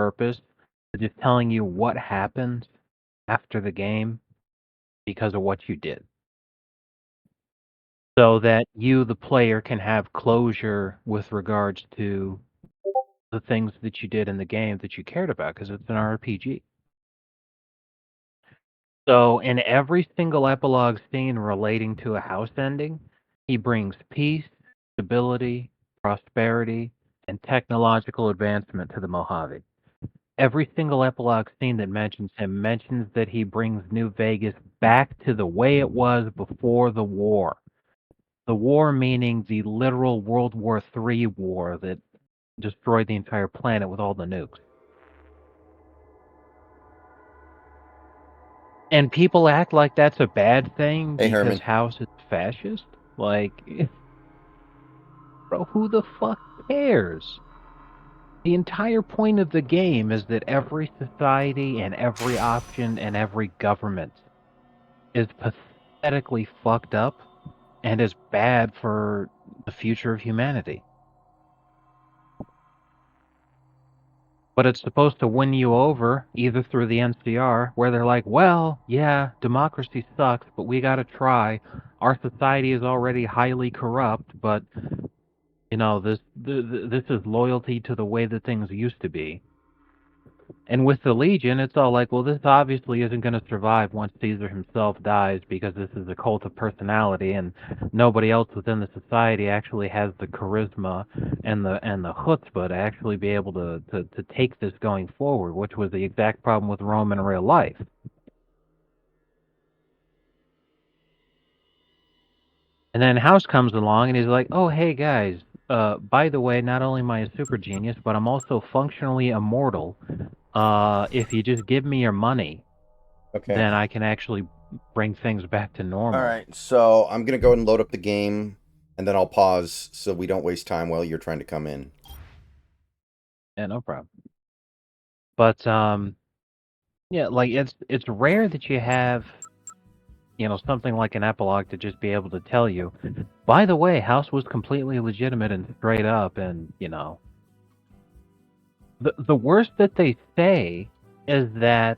purpose of just telling you what happened after the game because of what you did. So that you, the player, can have closure with regards to the things that you did in the game that you cared about, because it's an RPG. So in every single epilogue scene relating to a house ending, he brings peace, stability, prosperity, and technological advancement to the Mojave. Every single epilogue scene that mentions him mentions that he brings New Vegas back to the way it was before the war. The war meaning the literal World War III war that destroyed the entire planet with all the nukes. And people act like that's a bad thing Hey, because Herman. House is fascist? Like, bro, who the fuck cares? The entire point of the game is that every society and every option and every government is pathetically fucked up and is bad for the future of humanity. But it's supposed to win you over, either through the NCR, where they're like, well, yeah, democracy sucks, but we gotta try. Our society is already highly corrupt, but, this is loyalty to the way that things used to be. And with the Legion, it's all like, well, this obviously isn't going to survive once Caesar himself dies because this is a cult of personality, and nobody else within the society actually has the charisma and the chutzpah to actually be able to take this going forward, which was the exact problem with Rome in real life. And then House comes along and he's like, oh, hey guys, by the way, not only am I a super genius, but I'm also functionally immortal. If you just give me your money, Okay. then I can actually bring things back to All normal. right. So I'm gonna go and load up the game, and then I'll pause so we don't waste time while you're trying to come in. Yeah, no problem. But yeah, like it's rare that you have, something like an epilogue to just be able to tell you. By the way, House was completely legitimate and straight up, and the worst that they say is that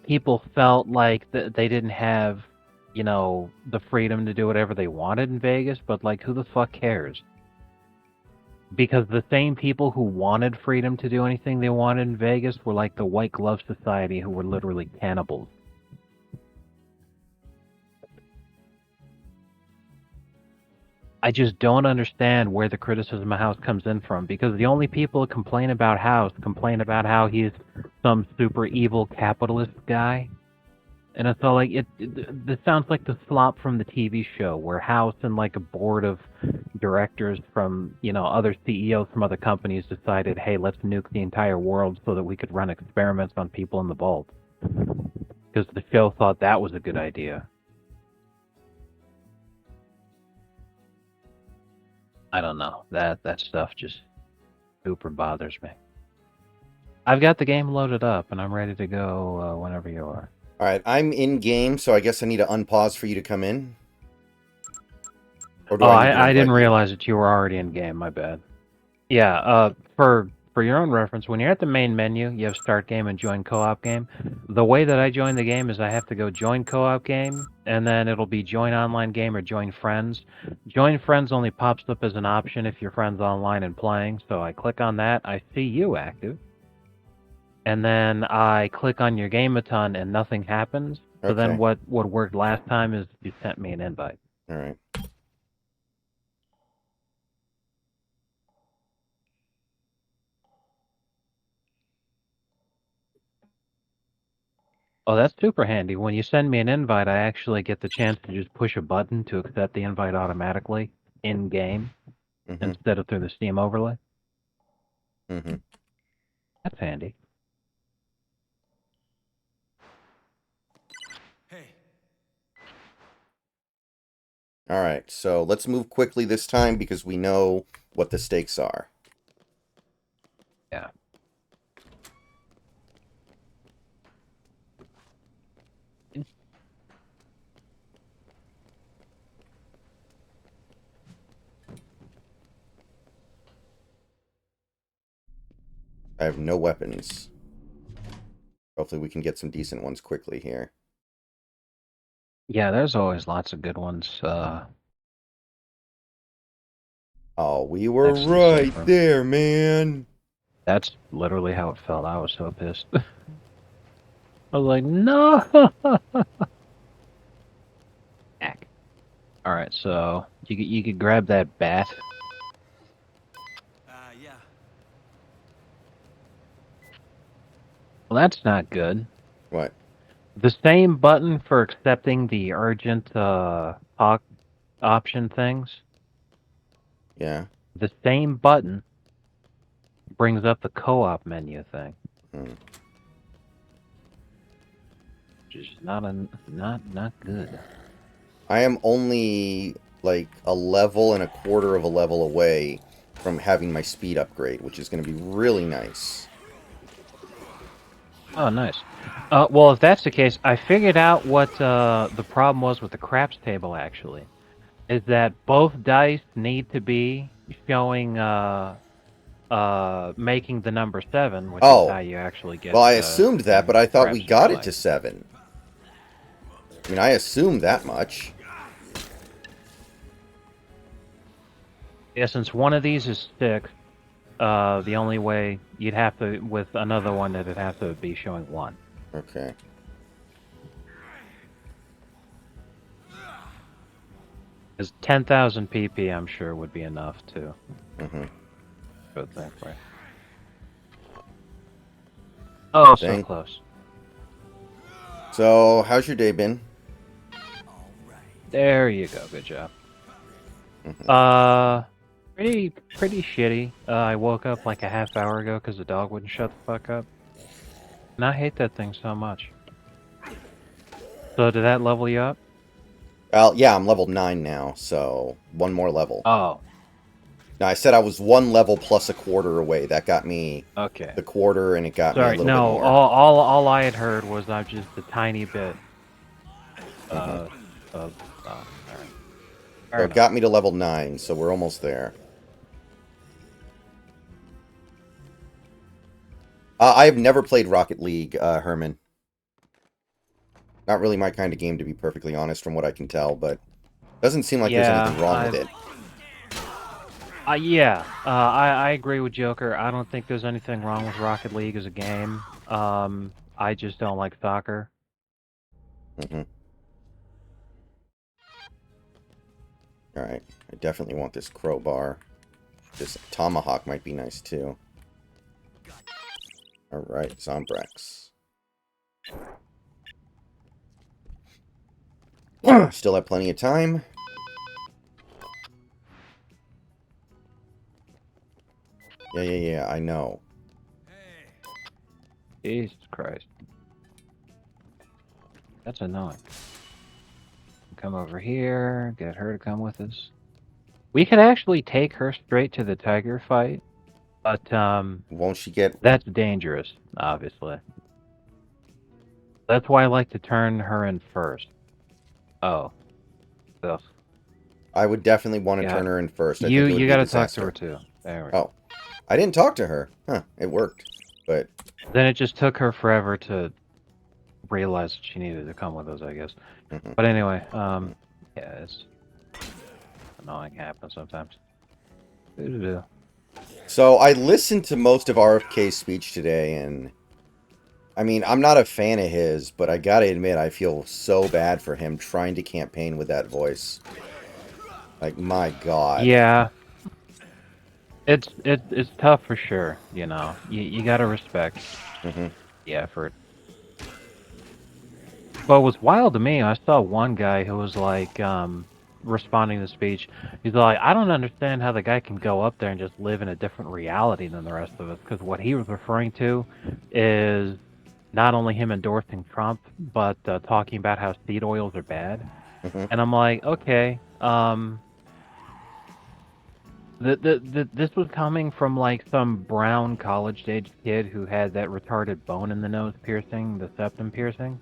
people felt like they didn't have, the freedom to do whatever they wanted in Vegas, but like who the fuck cares? Because the same people who wanted freedom to do anything they wanted in Vegas were like the White Glove Society, who were literally cannibals. I just don't understand where the criticism of House comes in from, because the only people who complain about House complain about how he's some super evil capitalist guy. And it's all like, this sounds like the slop from the TV show, where House and like a board of directors from, other CEOs from other companies decided, hey, let's nuke the entire world so that we could run experiments on people in the vault. Because the show thought that was a good idea. I don't know. That stuff just super bothers me. I've got the game loaded up, and I'm ready to go whenever you are. All right. I'm in game, so I guess I need to unpause for you to come in, or do Oh, I need to I didn't invite you? realize that you were already in game. My bad. Yeah. For your own reference, when you're at the main menu, you have start game and join co-op game. The way that I join the game is I have to go join co-op game, and then it'll be join online game or join friends. Join friends only pops up as an option if your friend's online and playing. So I click on that. I see you active. And then I click on your Gameaton and nothing happens. So then Okay. what worked last time is you sent me an invite. All right. Oh, that's super handy. When you send me an invite, I actually get the chance to just push a button to accept the invite automatically in game Mm-hmm. instead of through the Steam overlay. Mm-hmm. That's handy. All right. So let's move quickly this time because we know what the stakes are. Yeah. I have no weapons. Hopefully we can get some decent ones quickly here. Yeah, there's always lots of good ones. Oh, we were Next to the safe right room. there, man. That's literally how it felt. I was so pissed. I was like, no. Heck. All right, so you could grab that bat. Yeah. Well, that's not good. What? The same button for accepting the urgent talk option things. Yeah. The same button brings up the co-op menu thing. Hmm. Which is not good. I am only like a level and a quarter of a level away from having my speed upgrade, which is going to be really nice. Oh, nice. Well, if that's the case, I figured out what the problem was with the craps table, actually. Is that both dice need to be showing, making the number 7, which is Oh, how you actually get well, I assumed that, but I thought we craps in real got it life. to 7. I mean, I assumed that much. Yeah, since one of these is 6, the only way you'd have to, with another one, that'd have to be showing 1. Okay. Because 10,000 PP, I'm sure, would be enough to Mm-hmm. go that way. Oh, so Dang. close. So, how's your day been? There you go. Good job. Mm-hmm. Pretty shitty. I woke up like a half hour ago because the dog wouldn't shut the fuck up. And I hate that thing so much. So did that level you up? Well, yeah, I'm level 9 now, so one more level. Oh, Now, I said I was 1 level plus a quarter away. That got me okay. the quarter, and it got me a Sorry, little bit no. more. All I had heard was just a tiny bit. All right. So it got me to level 9, so we're almost there. I have never played Rocket League, Herman. Not really my kind of game, to be perfectly honest, from what I can tell, but doesn't seem like there's anything wrong with it. Yeah, I agree with Joker. I don't think there's anything wrong with Rocket League as a game. I just don't like soccer. Mm-hmm. Alright, I definitely want this crowbar. This tomahawk might be nice, too. Alright, Zombrex. Still have plenty of time. Yeah, I know. Jesus Christ. That's annoying. Come over here, get her to come with us. We could actually take her straight to the tiger fight, but Won't she get... that's dangerous, obviously. That's why I like to turn her in first. Oh. Ugh. I would definitely want to turn her in first. I think it would You be gotta a disaster. talk to her too. There we go. Oh. I didn't talk to her. Huh, it worked. But... Then it just took her forever to realize that she needed to come with us, I guess. Mm-hmm. But anyway, yeah, it's annoying. Happens sometimes. So I listened to most of RFK's speech today, and I mean, I'm not a fan of his, but I gotta admit, I feel so bad for him trying to campaign with that voice. Like, my God. Yeah, it's tough for sure. You know, you gotta respect the effort. But it was wild to me. I saw one guy who was like, responding to the speech. He's like, I don't understand how the guy can go up there and just live in a different reality than the rest of us. Because what he was referring to is not only him endorsing Trump, but talking about how seed oils are bad. And I'm like, okay, this was coming from like some brown college-age kid who had that retarded bone in the nose piercing, the septum piercing.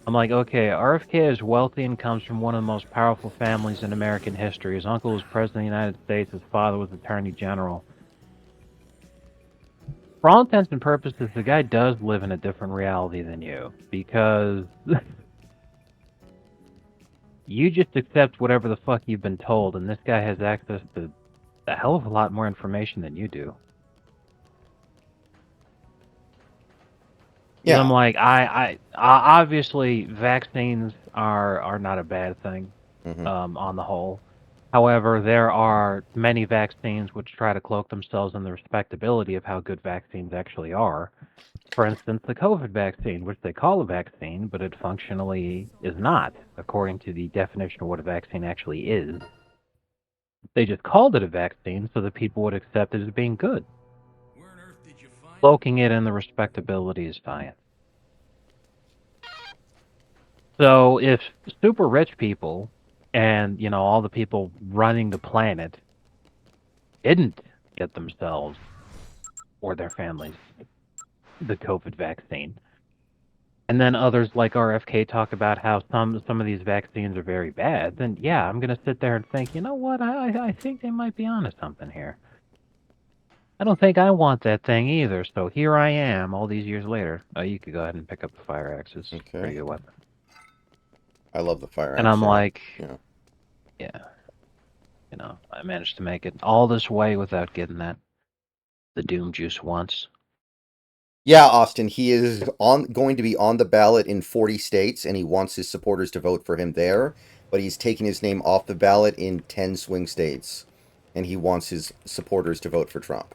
I'm like, okay, RFK is wealthy and comes from one of the most powerful families in American history. His uncle was president of the United States. His father was attorney general. For all intents and purposes, the guy does live in a different reality than you, because you just accept whatever the fuck you've been told, and this guy has access to a hell of a lot more information than you do. Yeah. I'm like, I obviously vaccines are not a bad thing, on the whole. However, there are many vaccines which try to cloak themselves in the respectability of how good vaccines actually are. For instance, the COVID vaccine, which they call a vaccine, but it functionally is not, according to the definition of what a vaccine actually is. They just called it a vaccine so that people would accept it as being good. Where on earth did you find Cloaking it in the respectability of science. So if super rich people and, all the people running the planet didn't get themselves or their families the COVID vaccine, and then others like RFK talk about how some of these vaccines are very bad, then yeah, I'm gonna sit there and think, you know what, I think they might be onto something here. I don't think I want that thing either, so here I am all these years later. Oh, you could go ahead and pick up the fire axe. It's a pretty good weapon. I love the fire axe. And I'm like, yeah. I managed to make it all this way without getting the Doom juice once. Yeah, Austin, he is going to be on the ballot in 40 states, and he wants his supporters to vote for him there, but he's taking his name off the ballot in 10 swing states, and he wants his supporters to vote for Trump.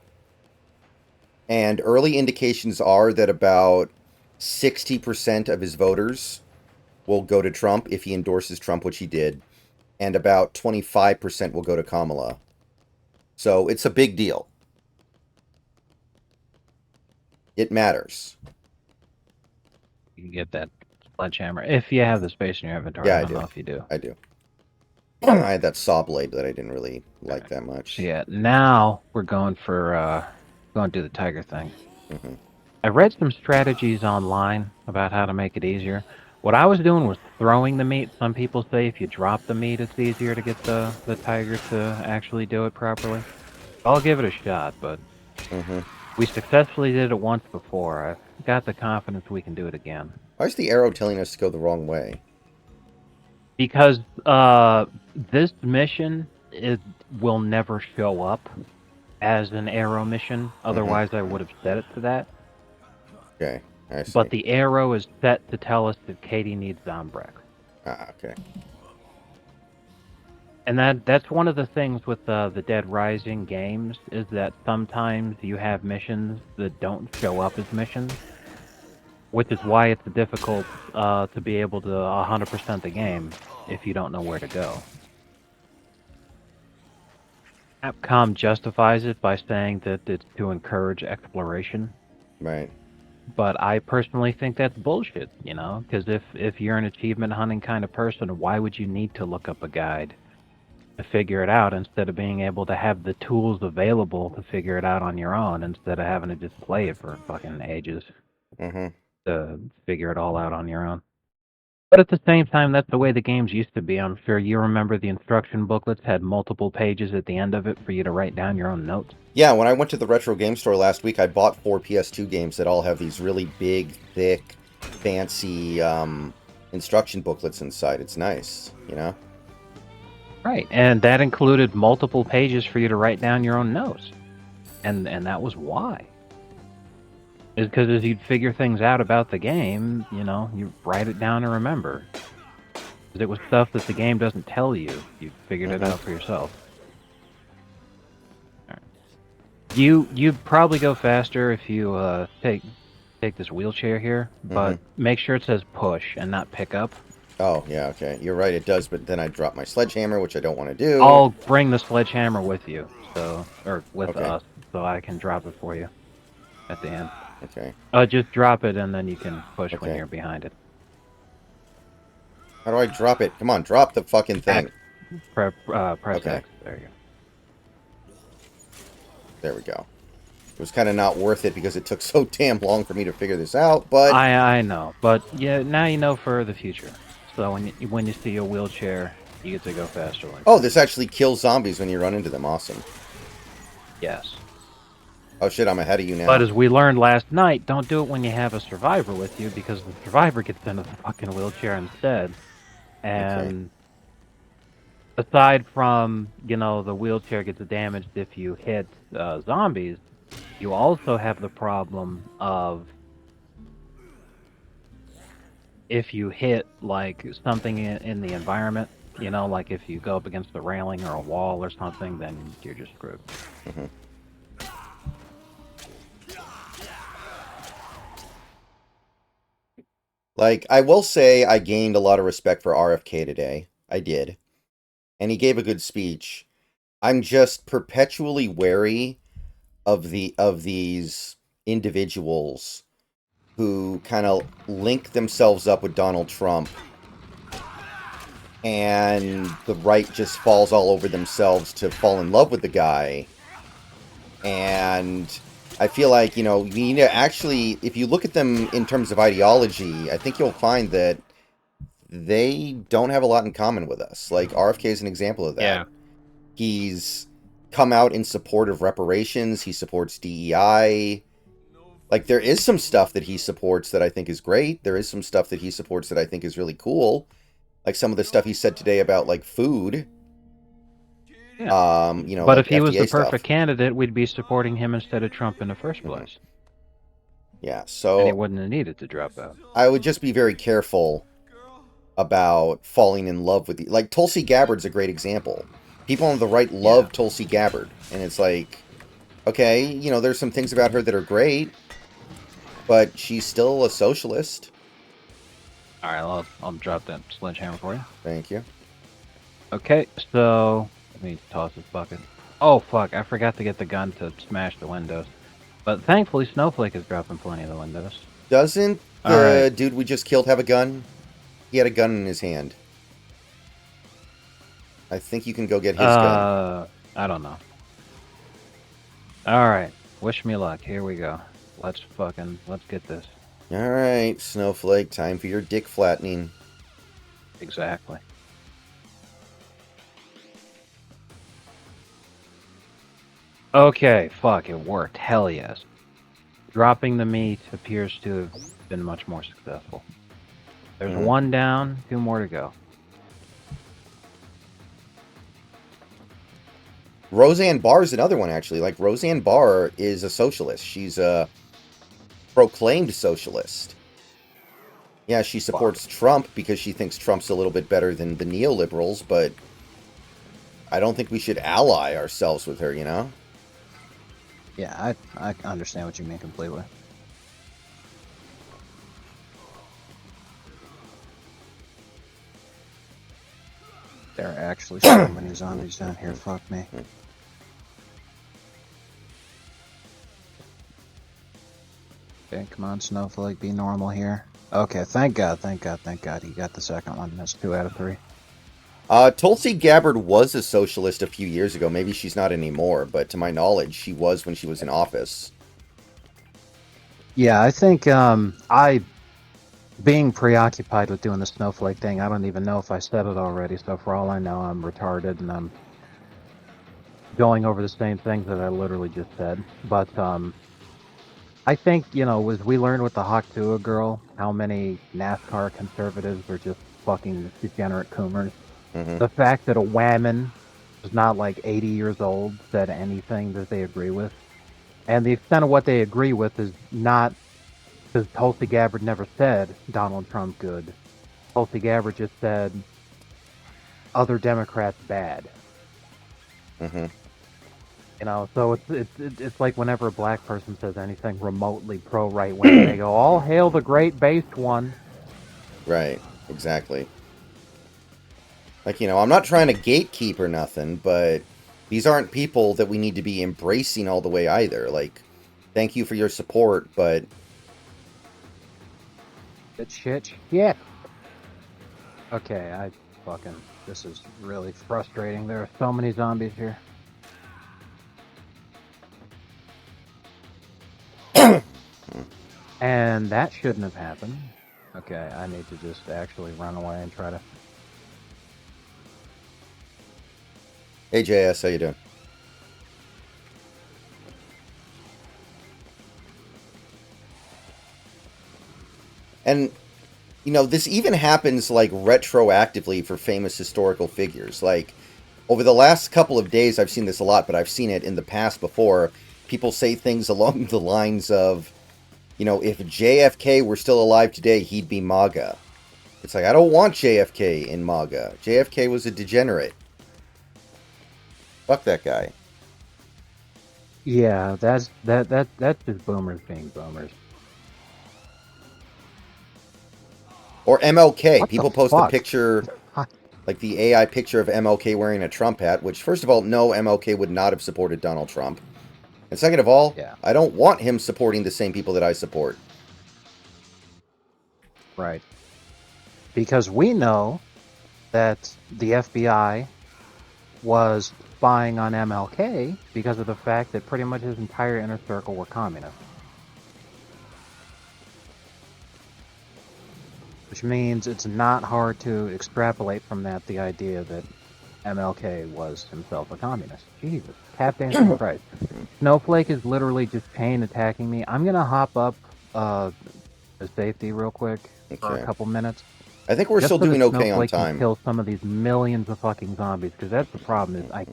And early indications are that about 60% of his voters will go to Trump if he endorses Trump, which he did, and about 25% will go to Kamala. So it's a big deal. It matters. You can get that sledgehammer if you have the space in your inventory. Yeah, I don't know if you do. I do. I had that saw blade that I didn't really like that much. So yeah, now we're going for going to do the tiger thing. I read some strategies online about how to make it easier. What I was doing was throwing the meat. Some people say if you drop the meat, it's easier to get the tiger to actually do it properly. I'll give it a shot, but we successfully did it once before. I've got the confidence we can do it again. Why is the arrow telling us to go the wrong way? Because this mission will never show up as an arrow mission. Otherwise, I would have set it to that. Okay, I see. But the arrow is set to tell us that Katie needs Zombrex. Ah, okay. And that's one of the things with the Dead Rising games, is that sometimes you have missions that don't show up as missions, which is why it's difficult to be able to 100% the game if you don't know where to go. Capcom justifies it by saying that it's to encourage exploration. Right. But I personally think that's bullshit, because if you're an achievement hunting kind of person, why would you need to look up a guide to figure it out instead of being able to have the tools available to figure it out on your own instead of having to just play it for fucking ages to figure it all out on your own? But at the same time, that's the way the games used to be. I'm sure you remember the instruction booklets had multiple pages at the end of it for you to write down your own notes. Yeah, when I went to the retro game store last week, I bought 4 PS2 games that all have these really big, thick, fancy instruction booklets inside. It's nice, Right, and that included multiple pages for you to write down your own notes. And that was why. Is because as you'd figure things out about the game, you write it down and remember. Because it was stuff that the game doesn't tell you. You figured it out for yourself. All right. You'd probably go faster if you take this wheelchair here, but make sure it says push and not pick up. Oh, yeah, okay. You're right, it does, but then I drop my sledgehammer, which I don't want to do. I'll bring the sledgehammer with you, or with us, so I can drop it for you at the end. Okay. Just drop it, and then you can push when you're behind it. How do I drop it? Come on, drop the fucking thing. Press X. There you go. There we go. It was kind of not worth it because it took so damn long for me to figure this out, but... I know, but yeah, now you know for the future. So when you see a wheelchair, you get to go faster. Oh, this actually kills zombies when you run into them. Awesome. Yes. Oh shit, I'm ahead of you now. But as we learned last night, don't do it when you have a survivor with you, because the survivor gets into the fucking wheelchair instead. And aside from, the wheelchair gets damaged if you hit zombies, you also have the problem of if you hit, like, something in the environment, like if you go up against the railing or a wall or something, then you're just screwed. Mhm. Like, I will say I gained a lot of respect for RFK today. I did. And he gave a good speech. I'm just perpetually wary of these individuals who kind of link themselves up with Donald Trump, and the right just falls all over themselves to fall in love with the guy. And I feel like, you need to actually, if you look at them in terms of ideology, I think you'll find that they don't have a lot in common with us. Like, RFK is an example of that. Yeah. He's come out in support of reparations. He supports DEI. Like, there is some stuff that he supports that I think is great. There is some stuff that he supports that I think is really cool. Like some of the stuff he said today about, like, food. Yeah. like But if he was FDA the stuff. perfect candidate, we'd be supporting him instead of Trump in the first place. Yeah, And he so wouldn't have needed to drop out. I would just be very careful about falling in love with like, Tulsi Gabbard's a great example. People on the right love Tulsi Gabbard, and it's like, okay, there's some things about her that are great, but she's still a socialist. All right, I'll drop that sledgehammer for you. Thank you. Okay, so let me toss this bucket. Oh fuck, I forgot to get the gun to smash the windows. But thankfully, Snowflake is dropping plenty of the windows. Doesn't All the right. dude we just killed have a gun? He had a gun in his hand. I think you can go get his gun. I don't know. All right, wish me luck. Here we go. Let's get this. All right, Snowflake, time for your dick flattening. Exactly. Okay, fuck, it worked. Hell yes. Dropping the meat appears to have been much more successful. There's one down, 2 more to go. Roseanne Barr is another one, actually. Like, Roseanne Barr is a socialist. She's a proclaimed socialist. Yeah, she supports Trump because she thinks Trump's a little bit better than the neoliberals, but I don't think we should ally ourselves with her, Yeah, I understand what you mean completely. There are actually so many zombies down here, fuck me. Okay, come on, Snowflake, be normal here. Okay, thank God he got the second one. That's 2 out of 3. Tulsi Gabbard was a socialist a few years ago. Maybe she's not anymore, but to my knowledge, she was when she was in office. Yeah, I think, being preoccupied with doing the Snowflake thing, I don't even know if I said it already, so for all I know, I'm retarded, and I'm going over the same things that I literally just said. But, I think, as we learned with the Hawk-Tua girl, how many NASCAR conservatives are just fucking degenerate coomers. The fact that a whammon who's not like 80 years old said anything that they agree with, and the extent of what they agree with is not because Tulsi Gabbard never said Donald Trump good. Tulsi Gabbard just said other Democrats bad. So it's like whenever a black person says anything remotely pro right wing, they go, "All hail the great based one." Right, exactly. Like, I'm not trying to gatekeep or nothing, but these aren't people that we need to be embracing all the way either. Like, thank you for your support, but... Shit. Okay, this is really frustrating. There are so many zombies here. And that shouldn't have happened. Okay, I need to just actually run away and try to... Hey, JS, how you doing? And, you know, this even happens, like, retroactively for famous historical figures. Like, over the last couple of days, I've seen this a lot, but I've seen it in the past before. People say things along the lines of, you know, if JFK were still alive today, he'd be MAGA. It's like, I don't want JFK in MAGA. JFK was a degenerate. Fuck that guy. Yeah, that's just boomers being boomers. Or MLK. What the People post a fuck? picture, like the AI picture of MLK wearing a Trump hat, which, first of all, no, MLK would not have supported Donald Trump. And second of all, Yeah, I don't want him supporting the same people that I support. right. Because we know that the FBI was spying on MLK because of the fact that pretty much his entire inner circle were communists. Which means it's not hard to extrapolate from that the idea that MLK was himself a communist. Jesus, tap dancing Christ. Snowflake is literally just pain attacking me. I'm gonna hop up to safety real quick for a Okay. couple minutes. I think we're Just still so that doing okay on Snowflake can time. kill some of these millions of fucking zombies, because that's the problem. Is I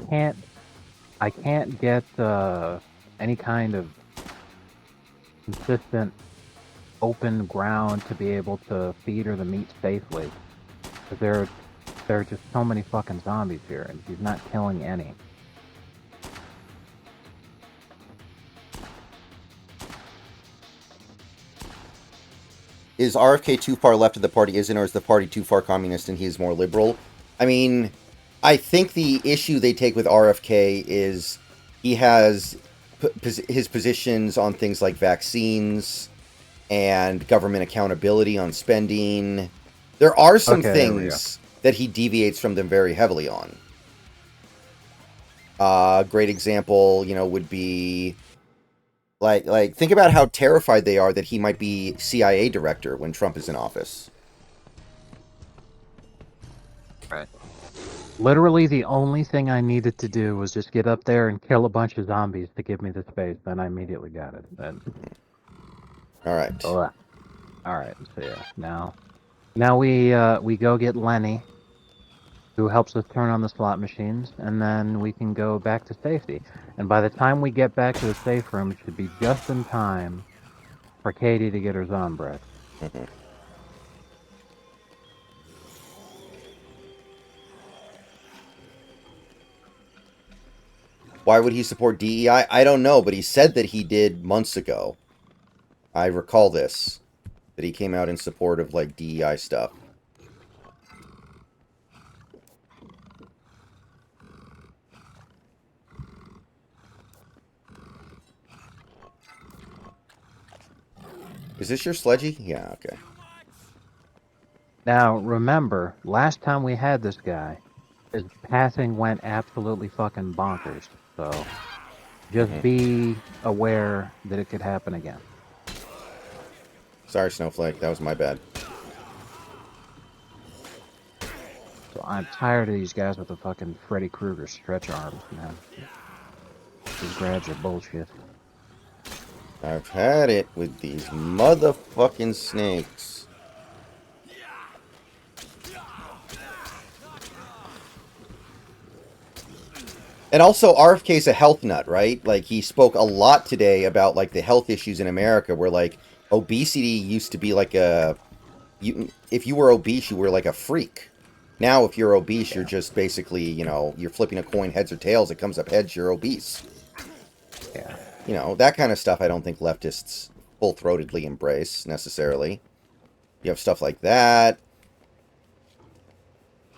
can't get any kind of consistent open ground to be able to feed her the meat safely. Because there are just so many fucking zombies here, and she's not killing any. Is RFK too far left of the party, isn't, or is the party too far communist and he is more liberal? I mean, I think the issue they take with RFK is he has his positions on things like vaccines and government accountability on spending. There are some Okay, there we go. things that he deviates from them very heavily on. Great example, you know, would be like think about how terrified they are that he might be CIA director when Trump is in office. Right. Literally, the only thing I needed to do was just get up there and kill a bunch of zombies to give me the space. Then I immediately got it. Then, All right. all right. So yeah, now we go get Lenny, who helps us turn on the slot machines, and then we can go back to safety. And by the time we get back to the safe room, it should be just in time for Katie to get her zom breath. Mhm. Why would he support DEI? I don't know, but he said that he did months ago. I recall this, that he came out in support of like DEI stuff. Is this your sledgy? Yeah, okay. Now, remember, last time we had this guy, his passing went absolutely fucking bonkers. So, just be aware that it could happen again. Sorry, Snowflake. That was my bad. So I'm tired of these guys with the fucking Freddy Krueger stretch arms, man. These grabs are bullshit. I've had it with these motherfucking snakes. And also, RFK's a health nut, right? Like, he spoke a lot today about, like, the health issues in America, where, like, obesity used to be like a... if you were obese, you were like a freak. Now, if you're obese, you're just basically, you know, you're flipping a coin heads or tails. It comes up heads, you're obese. Yeah. You know, that kind of stuff I don't think leftists full-throatedly embrace, necessarily. You have stuff like that.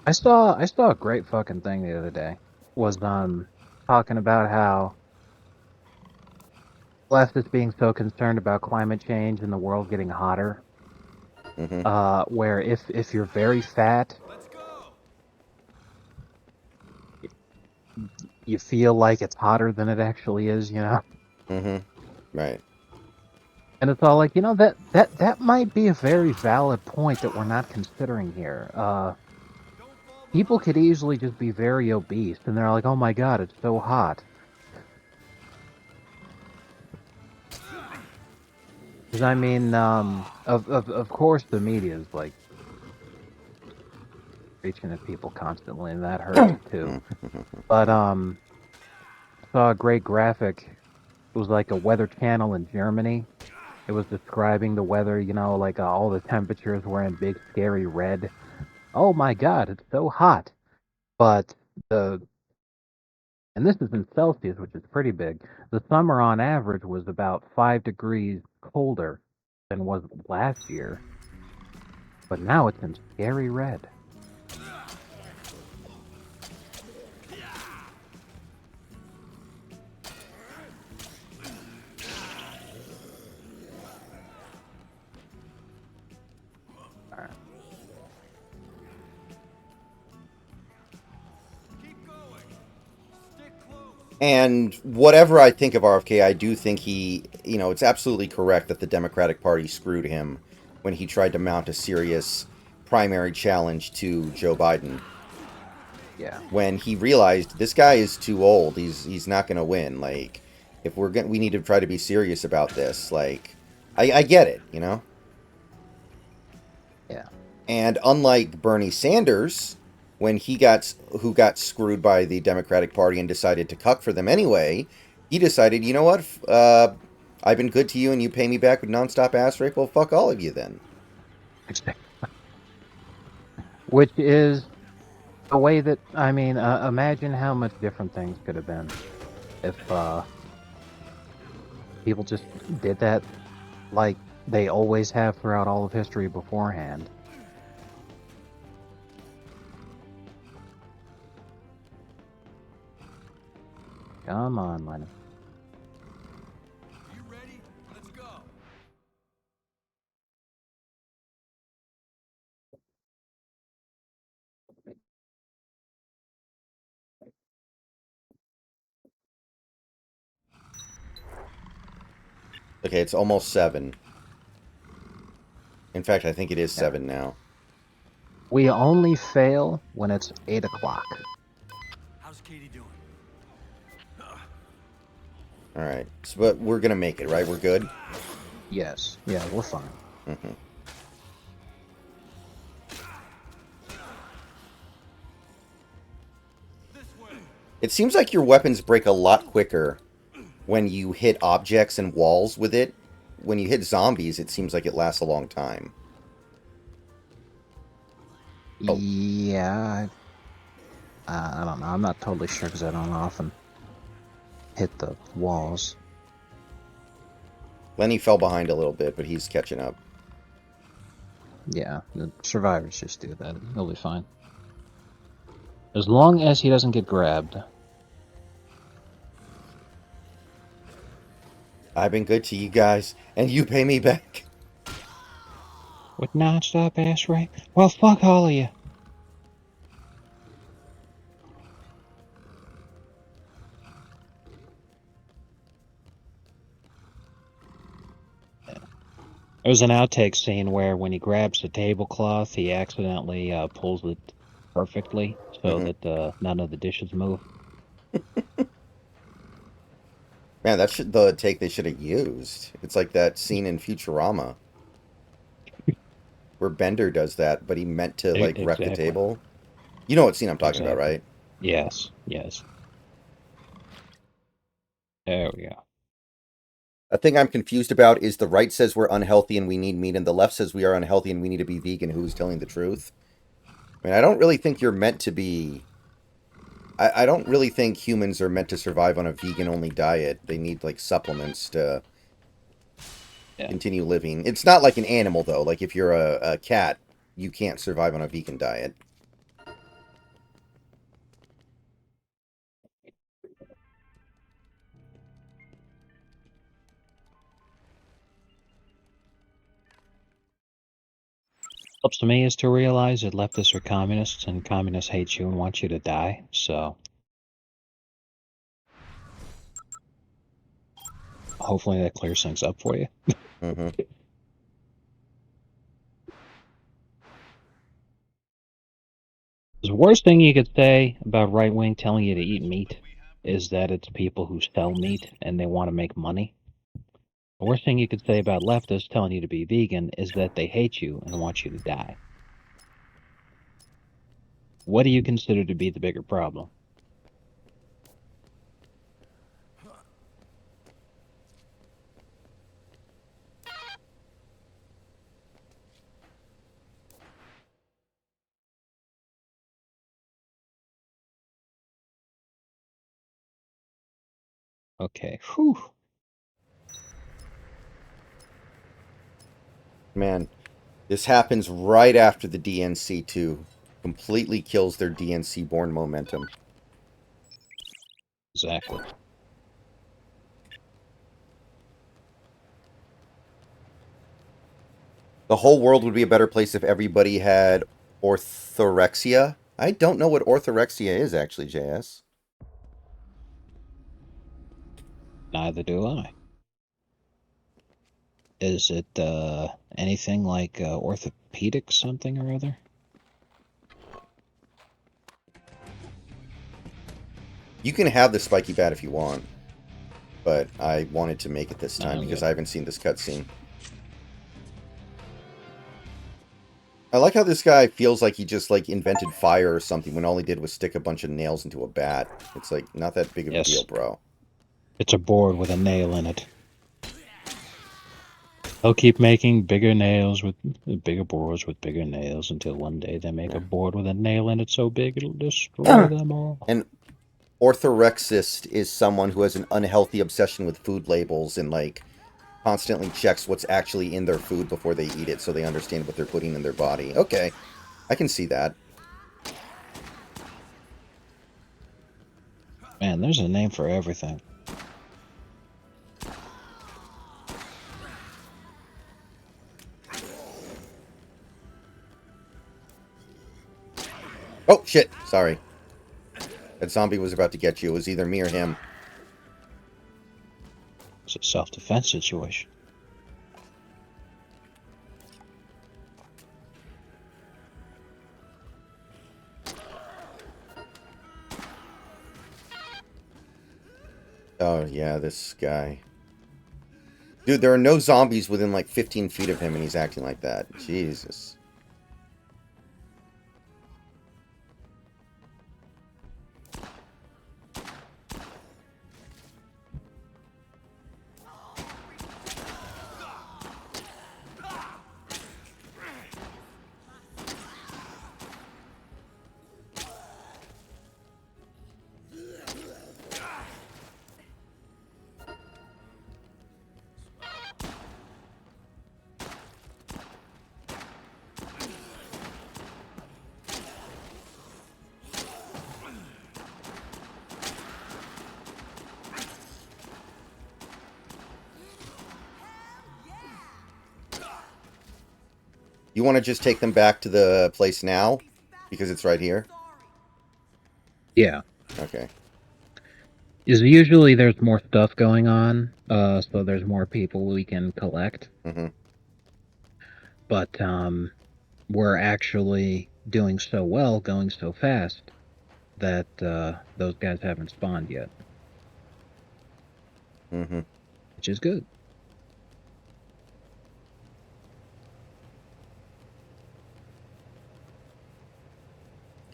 I saw a great fucking thing the other day. Was talking about how leftists being so concerned about climate change and the world getting hotter. Mm-hmm. Where if you're very fat, you feel like it's hotter than it actually is, you know? Mm-hmm. Right. And it's all like, you know, that might be a very valid point that we're not considering here. People could easily just be very obese, and they're like, oh my god, it's so hot. Because Because I mean, of course, the media is like reaching at people constantly, and that hurts too. But saw a great graphic. It was like a weather channel in Germany. It was describing the weather. You know, like all the temperatures were in big, scary red. Oh my God, it's so hot. But and this is in Celsius, which is pretty big. The summer on average was about 5 degrees colder than was last year. But now it's in scary red. All right. Keep going. Stick close. And whatever I think of RFK, I do think he, it's absolutely correct that the Democratic Party screwed him when he tried to mount a serious primary challenge to Joe Biden. Yeah. When he realized this guy is too old, he's not going to win. Like, if we need to try to be serious about this. Like, I get it, Yeah. And unlike Bernie Sanders, when who got screwed by the Democratic Party and decided to cuck for them anyway, he decided, you know what, I've been good to you and you pay me back with nonstop ass rape. Well, fuck all of you then. Which is a way that, I mean, imagine how much different things could have been if people just did that like they always have throughout all of history beforehand. Come on, Lenny. You ready? Let's go. Okay, it's almost 7. In fact, I think it is 7 now. We only fail when it's 8 o'clock. How's Katie doing? All right, so, but we're gonna make it, right? We're good. Yes. Yeah, we're fine. Mm-hmm. This way. It seems like your weapons break a lot quicker when you hit objects and walls with it. When you hit zombies, it seems like it lasts a long time. Oh. Yeah, I don't know. I'm not totally sure because I don't often hit the walls. Lenny fell behind a little bit, but he's catching up. Yeah, the survivors just do that. He'll be fine. As long as he doesn't get grabbed. I've been good to you guys, and you pay me back. With non-stop ass rape? Well, fuck all of you. There's an outtake scene where when he grabs the tablecloth, he accidentally pulls it perfectly so that none of the dishes move. Man, that's the take they should have used. It's like that scene in Futurama where Bender does that, but he meant to like wreck the table. You know what scene I'm talking about, right? Yes, yes. There we go. A thing I'm confused about is the right says we're unhealthy and we need meat, and the left says we are unhealthy and we need to be vegan. Who's telling the truth? I mean, I don't really think you're meant to be... I don't really think humans are meant to survive on a vegan-only diet. They need, like, supplements to continue living. It's not like an animal, though. Like, if you're a cat, you can't survive on a vegan diet. Helps to me is to realize that leftists are communists, and communists hate you and want you to die, so... Hopefully that clears things up for you. Mm-hmm. The worst thing you could say about right-wing telling you to eat meat is that it's people who sell meat and they want to make money. The worst thing you could say about leftists telling you to be vegan is that they hate you and want you to die. What do you consider to be the bigger problem? Okay, whew. Man, this happens right after the DNC too. Completely kills their DNC born momentum. Exactly. The whole world would be a better place if everybody had orthorexia. I don't know what orthorexia is actually, JS. Neither do I. Is it anything like orthopedic something or other? You can have the spiky bat if you want, but I wanted to make it this time Oh, because good. I haven't seen this cutscene. I like how this guy feels like he just like invented fire or something when all he did was stick a bunch of nails into a bat. It's like not that big of a Yes. deal, bro. It's a board with a nail in it. They'll keep making bigger nails with bigger boards with bigger nails until one day they make a board with a nail in it so big it'll destroy them all. An orthorexist is someone who has an unhealthy obsession with food labels and like constantly checks what's actually in their food before they eat it so they understand what they're putting in their body. Okay, I can see that. Man, there's a name for everything. Oh, shit. Sorry. That zombie was about to get you. It was either me or him. It's a self-defense situation. Oh, yeah, this guy. Dude, there are no zombies within like 15 feet of him and he's acting like that. Jesus. You want to just take them back to the place now? Because it's right here? Yeah. Okay. Is usually there's more stuff going on, so there's more people we can collect. Mm-hmm. But we're actually doing so well, going so fast, that those guys haven't spawned yet. Mm-hmm. Which is good.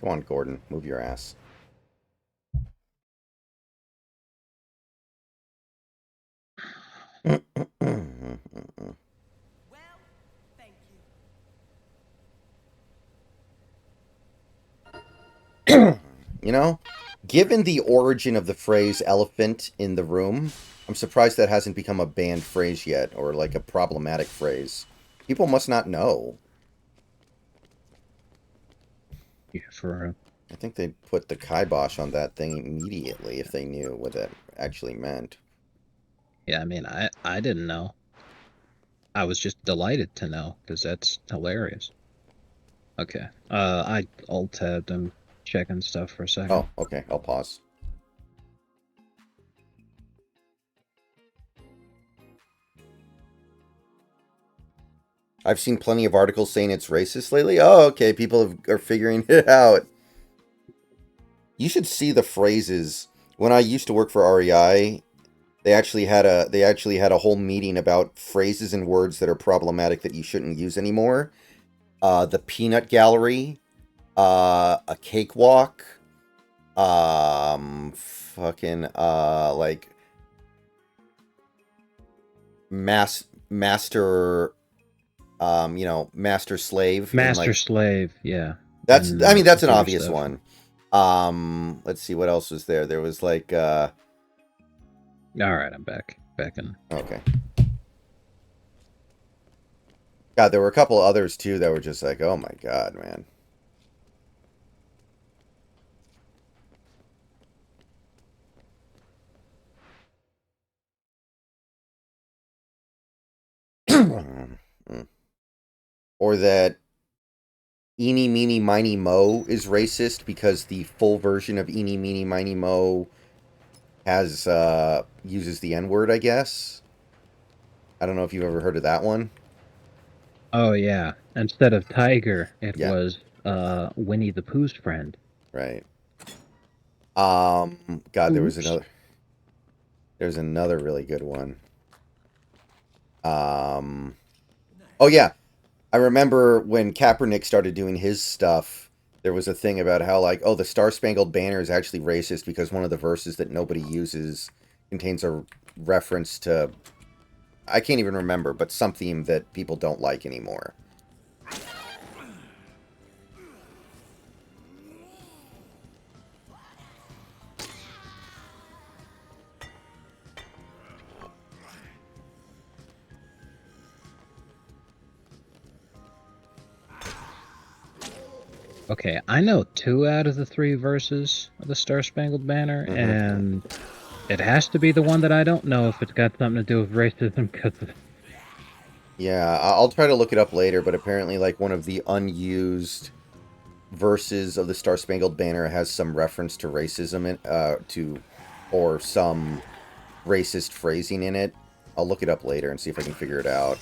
Come on, Gordon. Move your ass. Well, thank you. You know, given the origin of the phrase elephant in the room, I'm surprised that hasn't become a banned phrase yet, or like a problematic phrase. People must not know. Yeah, for I think they'd put the kibosh on that thing immediately if they knew what that actually meant. yeah, I mean, I didn't know. I was just delighted to know, because that's hilarious. Okay. I alt-tabbed and checking stuff for a second. Oh, okay. I'll pause. I've seen plenty of articles saying it's racist lately. Oh, okay. People are figuring it out. You should see the phrases. When I used to work for REI, They actually had a whole meeting about phrases and words that are problematic that you shouldn't use anymore. The peanut gallery, a cakewalk, fucking like master, master slave. And, Master like, slave, yeah. that's And, I mean that's an computer obvious stuff. one. Let's see what else was there. There was like All right, I'm back. Back in. okay. God, there were a couple others too that were just like, oh my god, man. Or that Eeny, Meeny, Miny, Mo is racist because the full version of Eeny, Meeny, Miny, Mo has uses the N-word, I guess. I don't know if you've ever heard of that one. Oh yeah. Instead of tiger, it Yeah. was Winnie the Pooh's friend. Right. God, there was Oops. another really good one. Oh yeah. I remember when Kaepernick started doing his stuff, there was a thing about how, like, oh, the Star Spangled Banner is actually racist because one of the verses that nobody uses contains a reference to, I can't even remember, but some theme that people don't like anymore. Okay, I know 2 out of the 3 verses of the Star Spangled Banner, Mhm. and it has to be the one that I don't know if it's got something to do with racism, because Yeah, I'll try to look it up later, but apparently, like, one of the unused verses of the Star Spangled Banner has some reference to racism or some racist phrasing in it. I'll look it up later and see if I can figure it out.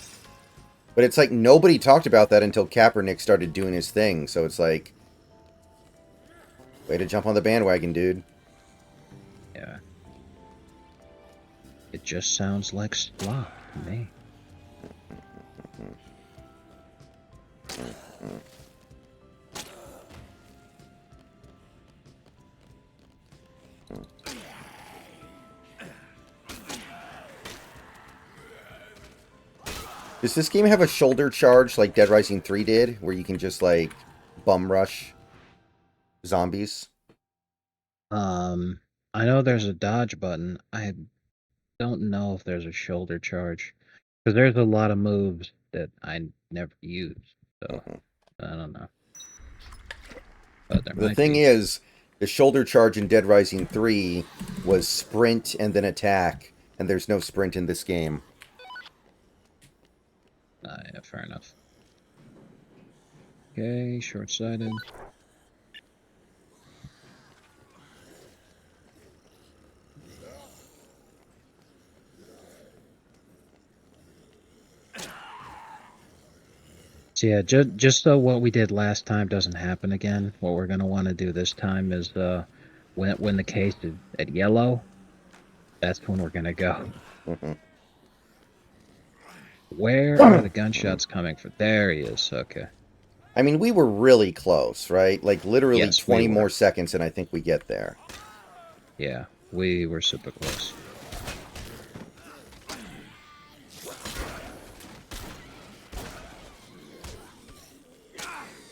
But it's like nobody talked about that until Kaepernick started doing his thing, so it's like, way to jump on the bandwagon, dude. yeah. It just sounds like slop to me. Does this game have a shoulder charge like Dead Rising 3 did, where you can just, like, bum rush zombies? I know there's a dodge button. I don't know if there's a shoulder charge, because there's a lot of moves that I never use, so I don't know. But there The might thing be. is, the shoulder charge in Dead Rising 3 was sprint and then attack, and there's no sprint in this game. Yeah, fair enough. Okay, short-sighted. So yeah, just so what we did last time doesn't happen again, what we're gonna want to do this time is when the case is at yellow, that's when we're gonna go. Where are the gunshots coming from? There he is. Okay. I mean, we were really close, right? Like, literally Yes, 20 we were. more seconds, and I think we get there. Yeah, we were super close.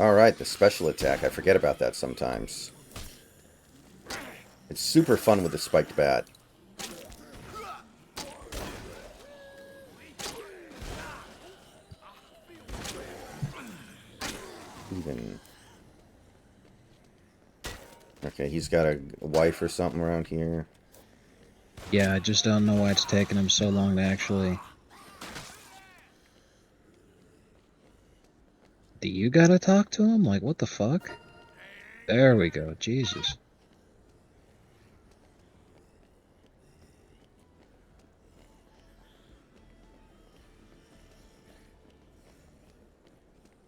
Alright, the special attack. I forget about that sometimes. It's super fun with the spiked bat. Even... Okay, he's got a wife or something around here. Yeah, I just don't know why it's taking him so long to actually... Do you gotta talk to him? Like, what the fuck? There we go. Jesus.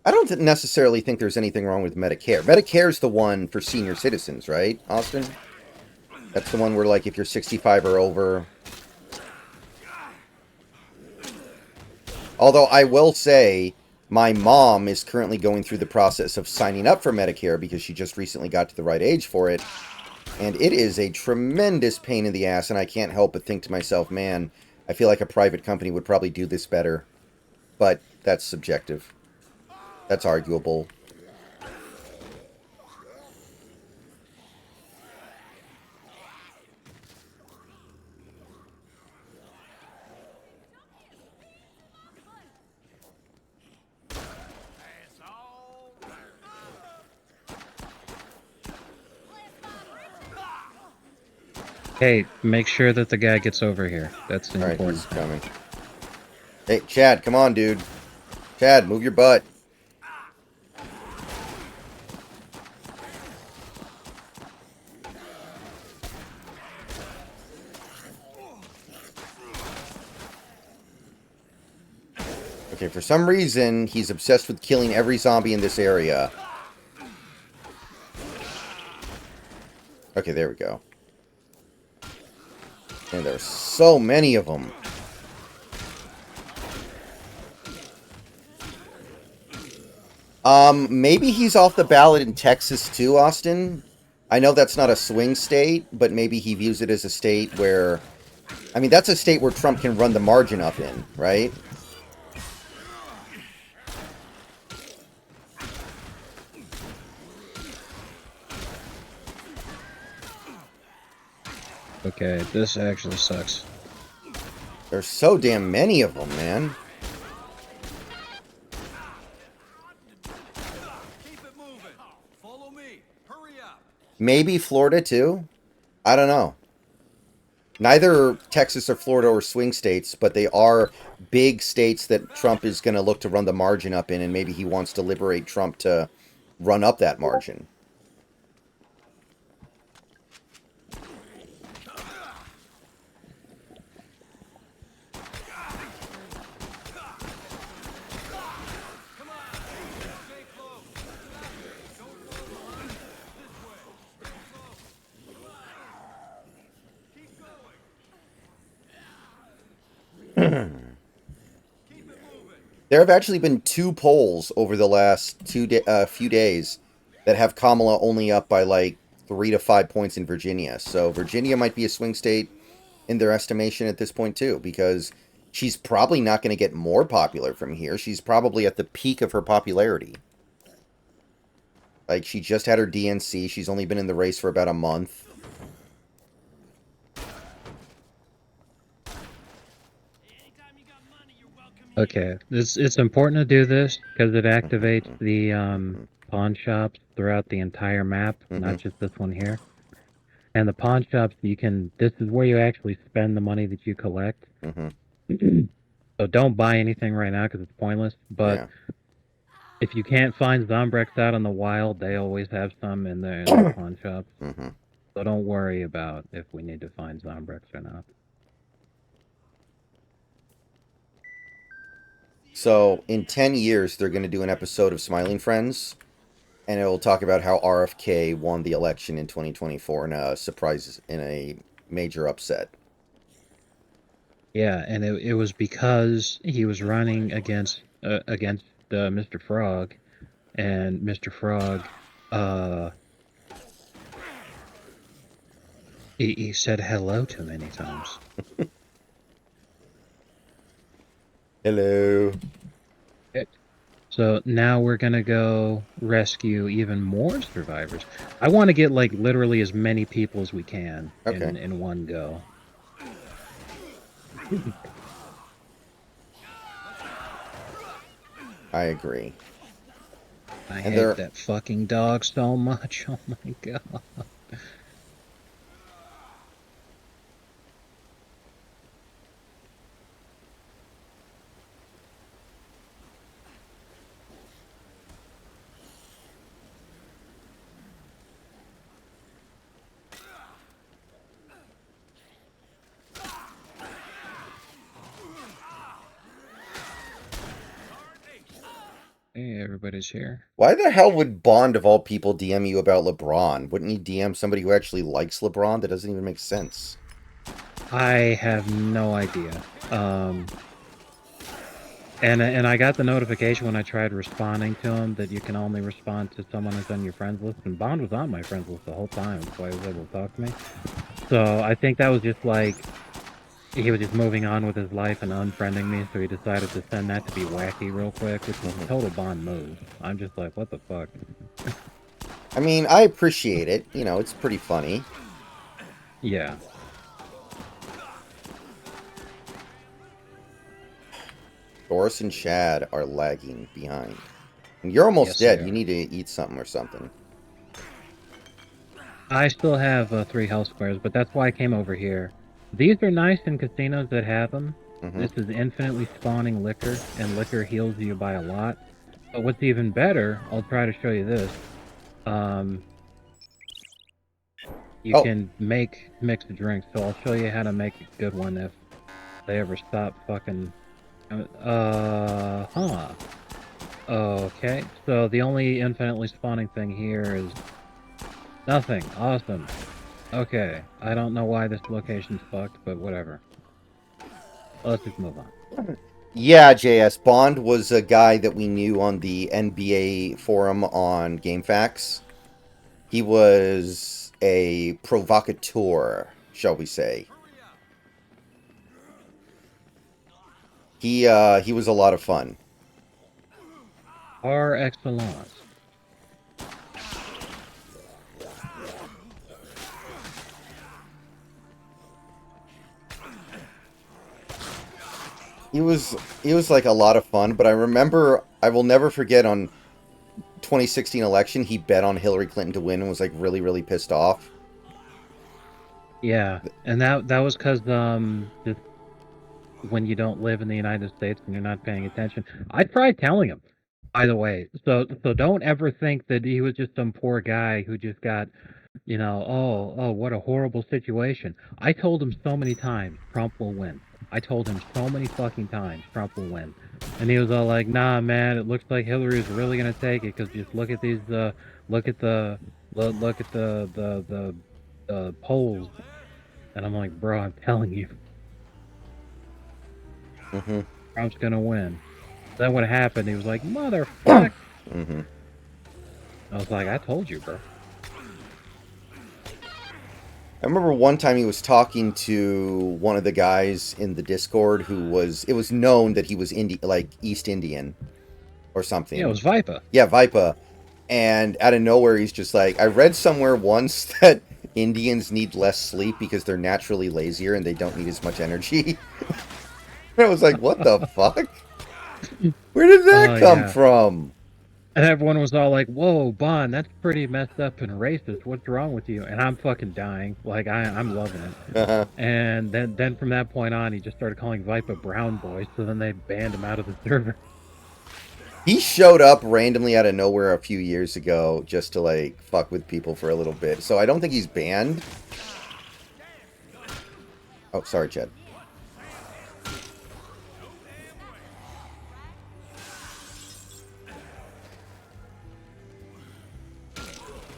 I don't necessarily think there's anything wrong with Medicare. Medicare's the one for senior citizens, right, Austin? That's the one where, like, if you're 65 or over, Although I will say, my mom is currently going through the process of signing up for Medicare because she just recently got to the right age for it. And it is a tremendous pain in the ass, and I can't help but think to myself, man, I feel like a private company would probably do this better. But that's subjective. That's arguable. Hey, make sure that the guy gets over here. That's Alright, important. he's coming. Hey, Chad, come on, dude. Chad, move your butt. Okay, for some reason, he's obsessed with killing every zombie in this area. Okay, there we go. And there's so many of them. Maybe he's off the ballot in Texas too, Austin. I know that's not a swing state, but maybe he views it as a state where... I mean, that's a state where Trump can run the margin up in, right? Okay, this actually sucks. There's so damn many of them, man. Keep it moving. Follow me. Hurry up. Maybe Florida too? I don't know. Neither Texas or Florida are swing states, but they are big states that Trump is going to look to run the margin up in, and maybe he wants to liberate Trump to run up that margin. Stay close. Don't go alone. This way. Stay close. Keep going. Keep it moving. There have actually been 2 polls over the last few days that have Kamala only up by like 3 to 5 points in Virginia. So Virginia might be a swing state in their estimation at this point too, because she's probably not going to get more popular from here. She's probably at the peak of her popularity. Like, she just had her DNC. She's only been in the race for about a month. Okay, it's important to do this because it activates the pawn shops throughout the entire map, not just this one here. And the pawn shops, this is where you actually spend the money that you collect. So don't buy anything right now because it's pointless. But Yeah. if you can't find Zombrex out in the wild, they always have some in their pawn shops. So don't worry about if we need to find Zombrex or not. So, in 10 years, they're going to do an episode of Smiling Friends, and it will talk about how RFK won the election in 2024 in a major upset. Yeah, and it was because he was running against Mr. Frog, and Mr. Frog, he said hello too many times. Hello. So now we're gonna go rescue even more survivors. I want to get like literally as many people as we can in one go. I agree. I hate that fucking dog so much. Oh my god. Hey, everybody's here. Why the hell would Bond, of all people, DM you about LeBron? Wouldn't he DM somebody who actually likes LeBron? That doesn't even make sense. I have no idea. And I got the notification when I tried responding to him that you can only respond to someone who's on your friends list, and Bond was on my friends list the whole time, that's why he was able to talk to me. So I think that was just like he was just moving on with his life and unfriending me, so he decided to send that to be wacky real quick, which was a total Bond move. I'm just like, what the fuck? I mean, I appreciate it. You know, it's pretty funny. Yeah. Doris and Chad are lagging behind. And you're almost Yes, they dead. are. You need to eat something or something. I still have 3 health squares, but that's why I came over here. These are nice in casinos that have them. Hmm. This is infinitely spawning liquor, and liquor heals you by a lot. But what's even better, I'll try to show you this. You Oh. can make mixed drinks, so I'll show you how to make a good one if they ever stop fucking... Okay, so the only infinitely spawning thing here is nothing. Awesome. Okay, I don't know why this location's fucked, but whatever. Let's just move on. Yeah, JS. Bond was a guy that we knew on the NBA forum on GameFAQs. He was a provocateur, shall we say. He was a lot of fun. Par excellence. He was like a lot of fun, but I remember, I will never forget on 2016 election, he bet on Hillary Clinton to win and was like really, really pissed off. Yeah, and that was because just when you don't live in the United States and you're not paying attention. I tried telling him, by the way. So don't ever think that he was just some poor guy who just got, you know, oh, what a horrible situation. I told him so many times Trump will win. I told him so many fucking times Trump will win. And he was all like, nah, man, it looks like Hillary's really gonna take it because just look at these, look at the polls. And I'm like, bro, I'm telling you, Mm-hmm. Trump's gonna win. Then what happened? He was like, motherfucker. Mm-hmm. I was like, I told you, bro. I remember one time he was talking to one of the guys in the Discord who was, it was known that he was like East Indian or something. Yeah, it was Vipa. Yeah, Vipa. And out of nowhere, he's just like, I read somewhere once that Indians need less sleep because they're naturally lazier and they don't need as much energy. And I was like, what the fuck? Where did that come Yeah. from? And everyone was all like, whoa, Bond, that's pretty messed up and racist. What's wrong with you? And I'm fucking dying. Like, I'm loving it. Uh-huh. And then from that point on, he just started calling Vipa Brown Boy, so then they banned him out of the server. He showed up randomly out of nowhere a few years ago just to, like, fuck with people for a little bit. So I don't think he's banned. Oh, sorry, Chad.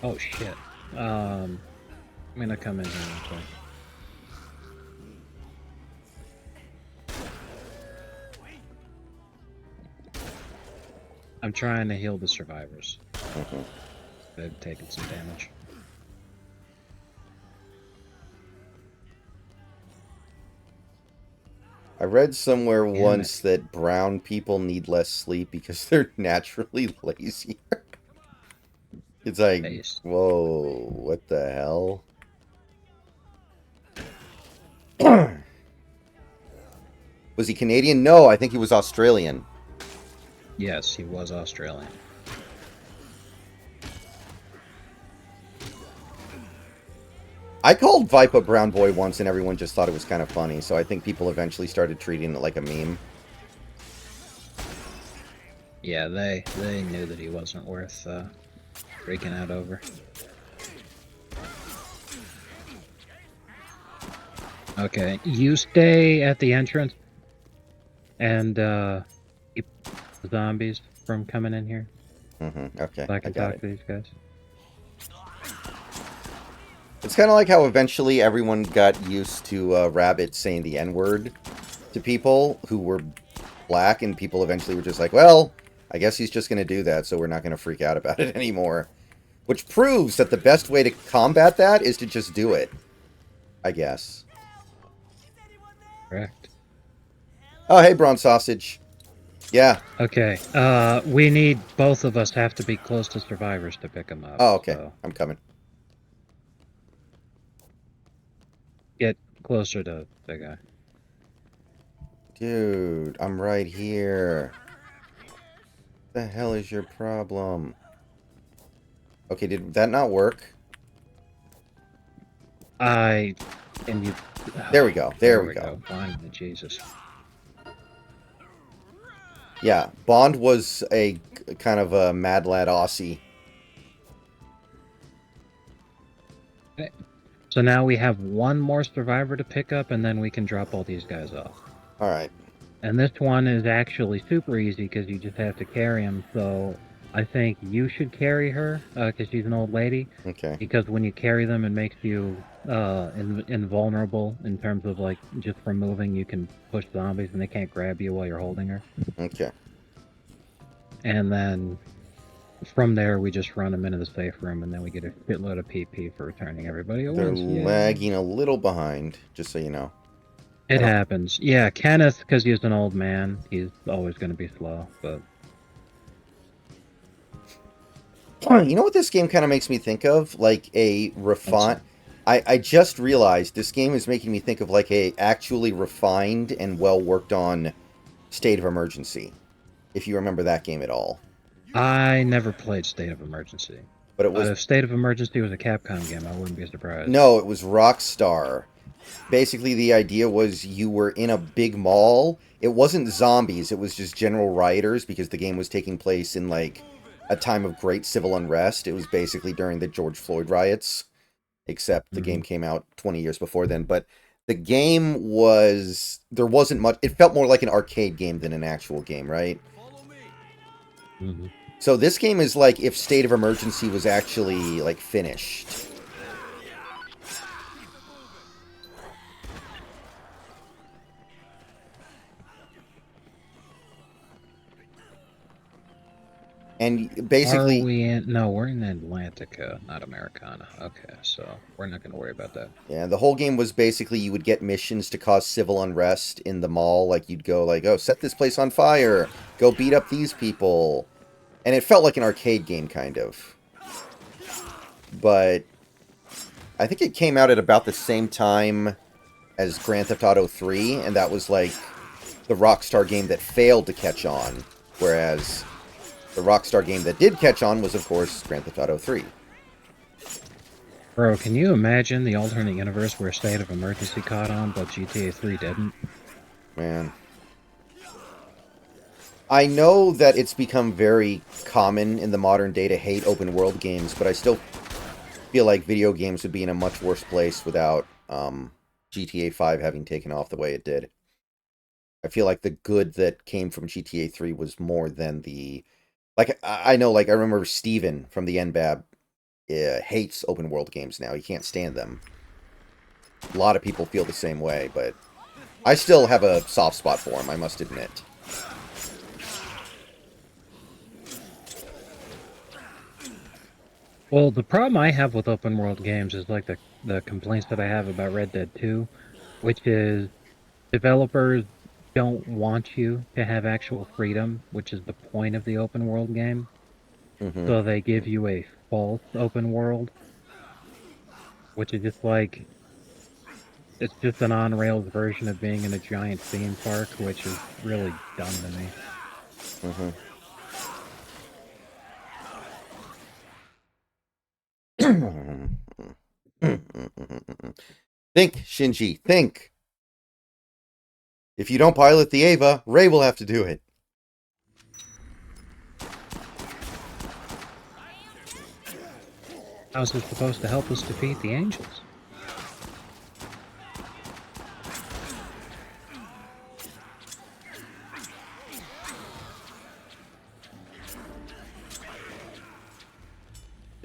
Oh, shit. I'm gonna come in here real quick. I'm trying to heal the survivors. Mhm. They've taken some damage. I read somewhere Damn once that brown people need less sleep because they're naturally lazier. It's like, Face. whoa, what the hell? Was he Canadian? No, I think he was Australian. Yes, he was Australian. I called Vipa Brown Boy once and everyone just thought it was kind of funny, so I think people eventually started treating it like a meme. Yeah, they knew that he wasn't worth freaking out over. Okay, you stay at the entrance and keep the zombies from coming in here. Okay, So I I can got talk it. to these guys. It's kind of like how eventually everyone got used to Rabbit saying the N-word to people who were black, and people eventually were just like, well, I guess he's just going to do that, so we're not going to freak out about it anymore. Which proves that the best way to combat that is to just do it, I guess. Correct. Oh, hey, Brawn Sausage. Yeah. Okay. We need both of us have to be close to survivors to pick them up. Oh, okay. So I'm coming. get closer to the guy. Dude, I'm right here. What the hell is your problem? Okay, did that not work? And you. There we go. There we go. Finally, Jesus. Yeah, Bond was a kind of a mad lad Aussie. So now we have one more survivor to pick up, and then we can drop all these guys off. All right. And this one is actually super easy because you just have to carry him. So I think you should carry her because she's an old lady. Okay. Because when you carry them, it makes you invulnerable in terms of like just from moving. You can push zombies and they can't grab you while you're holding her. Okay. And then from there, we just run them into the safe room, and then we get a shitload of PP for returning everybody at They're once. Yay. lagging a little behind, just so you know. It happens. Yeah, Kenneth, because he's an old man, he's always going to be slow, but... You know what this game kind of makes me think of? Like a refined... I just realized this game is making me think of like a actually refined and well worked on State of Emergency. If you remember that game at all. I never played State of Emergency. But it was... if State of Emergency was a Capcom game, I wouldn't be surprised. No, it was Rockstar. Basically, the idea was you were in a big mall. It wasn't zombies, it was just general rioters, because the game was taking place in, like, a time of great civil unrest. It was basically during the George Floyd riots, except the game came out 20 years before then. But the game was... there wasn't much... it felt more like an arcade game than an actual game, right? So this game is like if State of Emergency was actually, like, finished. And basically... Are we in... No, we're in Atlantica, not Americana. Okay, so we're not going to worry about that. Yeah, the whole game was basically you would get missions to cause civil unrest in the mall. Like, you'd go like, oh, set this place on fire. Go beat up these people. And it felt like an arcade game, kind of. But I think it came out at about the same time as Grand Theft Auto 3. And that was, like, the Rockstar game that failed to catch on. Whereas the Rockstar game that did catch on was, of course, Grand Theft Auto 3. Bro, can you imagine the alternate universe where State of Emergency caught on, but GTA 3 didn't? Man. I know that it's become very common in the modern day to hate open world games, but I still feel like video games would be in a much worse place without GTA 5 having taken off the way it did. I feel like the good that came from GTA 3 was more than the... like, I know, like, I remember Steven from the NBAB hates open world games now. He can't stand them. A lot of people feel the same way, but I still have a soft spot for him, I must admit. Well, the problem I have with open world games is like the complaints that I have about Red Dead 2, which is developers don't want you to have actual freedom, which is the point of the open world game. So they give you a false open world, which is just like, it's just an on-rails version of being in a giant theme park, which is really dumb to me. Think, Shinji, think. If you don't pilot the Ava, Ray will have to do it. How's it supposed to help us defeat the angels?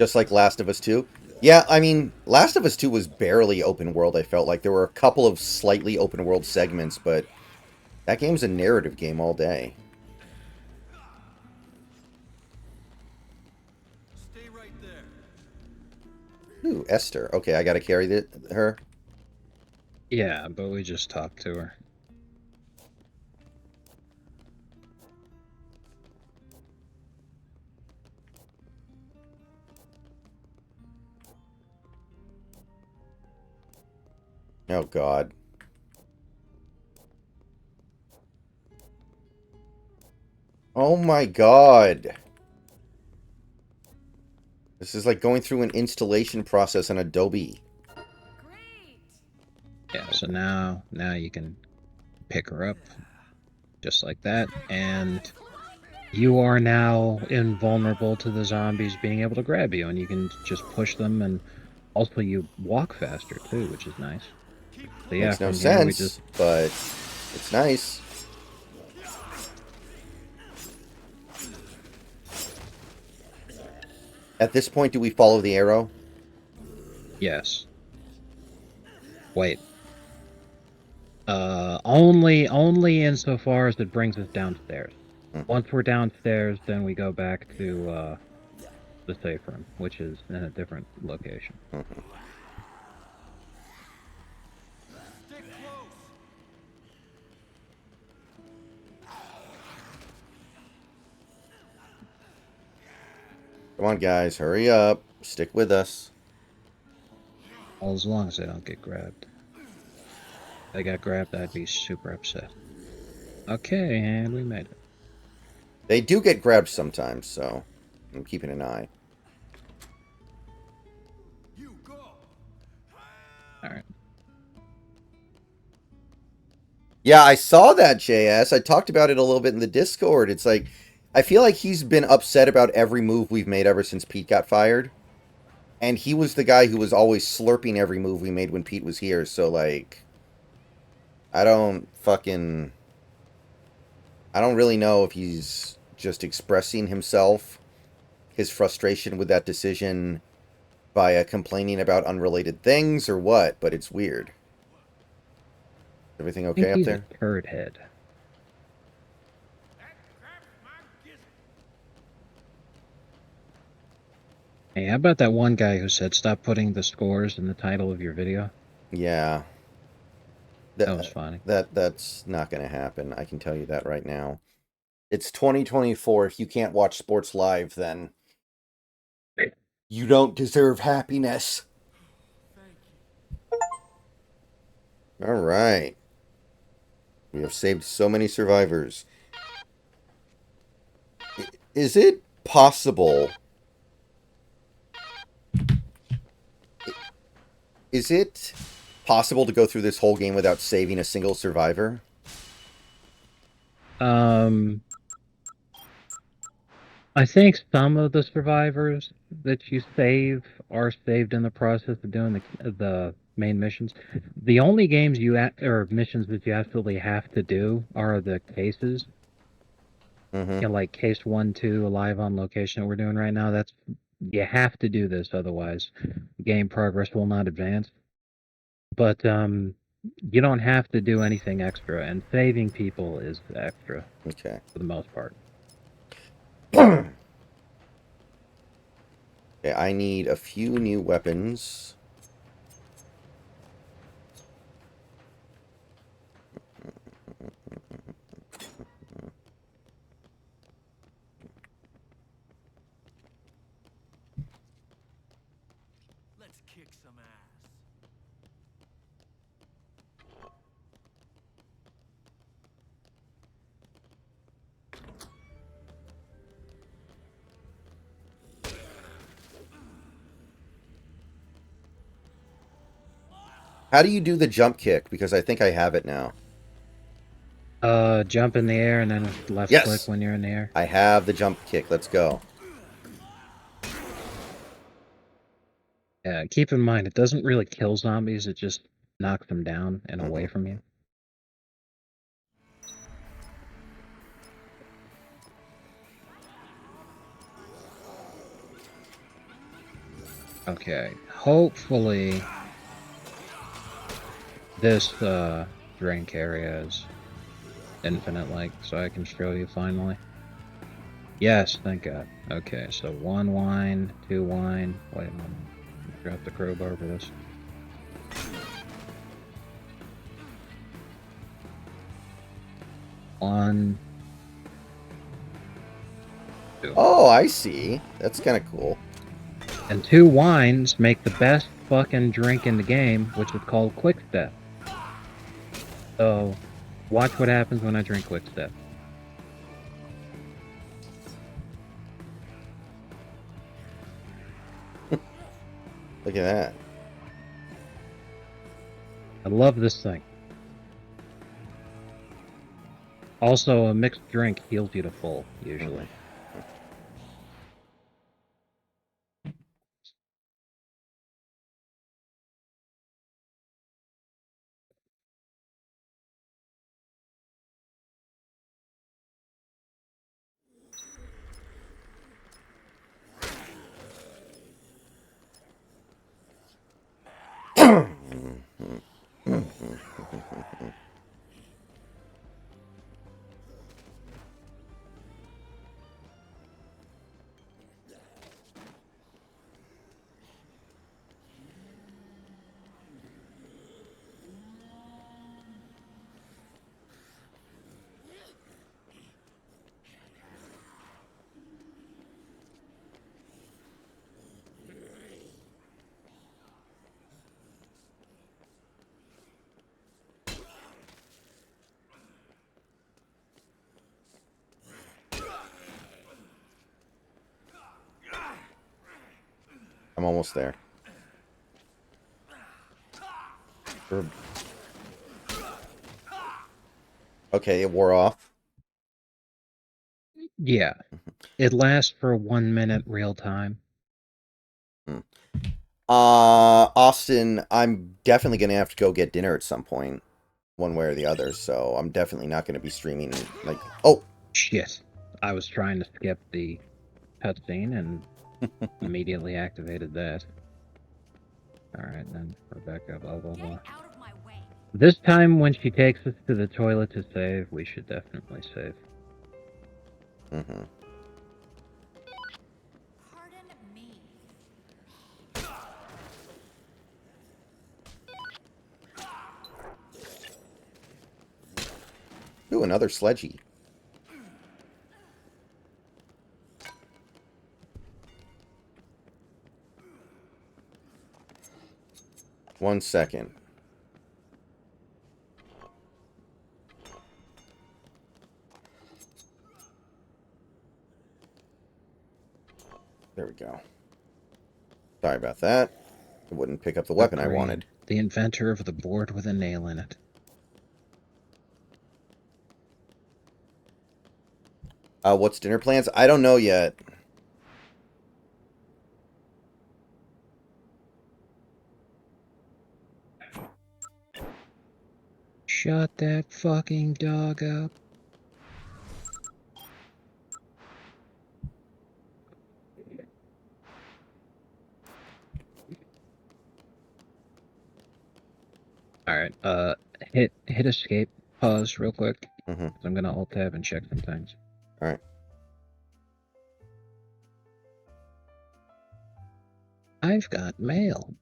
Just like Last of Us 2. Yeah, I mean, Last of Us 2 was barely open world, I felt like. There were a couple of slightly open world segments, but That game's a narrative game all day. Stay right there. Ooh, Esther. Okay, I gotta carry her. Yeah, but we just talked to her. Oh, God. Oh, my God. This is like going through an installation process on Adobe. Great. Yeah, so now you can pick her up just like that, and you are now invulnerable to the zombies being able to grab you, and you can just push them, and also you walk faster too, which is nice. So yeah, Makes no from here we just sense, but it's nice. At this point, do we follow the arrow? yes. Wait. Only insofar as it brings us downstairs. Once we're downstairs, then we go back to the safe room, which is in a different location. Stick close. Come on, guys, hurry up. Stick with us. All as long as they don't get grabbed. If they got grabbed, I'd be super upset. Okay, and we made it. They do get grabbed sometimes, so I'm keeping an eye. You go. Alright. Yeah, I saw that, JS. I talked about it a little bit in the Discord. It's like, I feel like he's been upset about every move we've made ever since Pete got fired. And he was the guy who was always slurping every move we made when Pete was here, so, like, I don't really know if he's just expressing himself, his frustration with that decision, by complaining about unrelated things or what, but it's weird. Everything I okay think up he's there? a turd head. That crap's my gizzard. Hey, how about that one guy who said stop putting the scores in the title of your video? Yeah. That was funny. That's not going to happen. I can tell you that right now. It's 2024. If you can't watch sports live, then you don't deserve happiness. Thank you. All right. We have saved so many survivors. Is it possible? Is it possible to go through this whole game without saving a single survivor? I think some of the survivors that you save are saved in the process of doing the main missions. The only games or missions that you absolutely have to do are the cases. Mm-hmm. You know, like case 1, 2, alive on location that we're doing right now. You have to do this, otherwise game progress will not advance. But you don't have to do anything extra, and saving people is extra Okay. for the most part. Okay, I need a few new weapons. Let's kick some ass. How do you do the jump kick? Because I think I have it now. Jump in the air and then left Yes! click when you're in the air. I have the jump kick. Let's go. Yeah, keep in mind, it doesn't really kill zombies, it just knocks them down and away from you. Okay, hopefully this drink area is infinite, like, so I can show you finally. Yes, thank God. Okay, so 1 wine, 2 wine. Wait a minute. Drop the crowbar for this. One. Two. Oh, I see. That's kind of cool. And 2 wines make the best fucking drink in the game, which is called Quick Step. So, watch what happens when I drink Quick Step. Look at that. I love this thing. Also, a mixed drink heals you to full, usually. I'm almost there. Okay, it wore off. Yeah. It lasts for 1 minute real time. Austin, I'm definitely gonna have to go get dinner at some point, one way or the other. So I'm definitely not gonna be streaming. Like, oh, Shit. I was trying to skip the cutscene and immediately activated that. Alright then, Rebecca, blah blah blah. Get out of my way. This time when she takes us to the toilet to save, we should definitely save. mm-hmm. Pardon me. Ooh, another sledgy. One second. There we go. Sorry about that. It wouldn't pick up the weapon I Agreed. wanted. The inventor of the board with a nail in it. What's dinner plans? I don't know yet. Shut that fucking dog up. Alright, hit escape. Pause real quick. Mm-hmm. I'm gonna alt tab and check some things. Alright. I've got mail.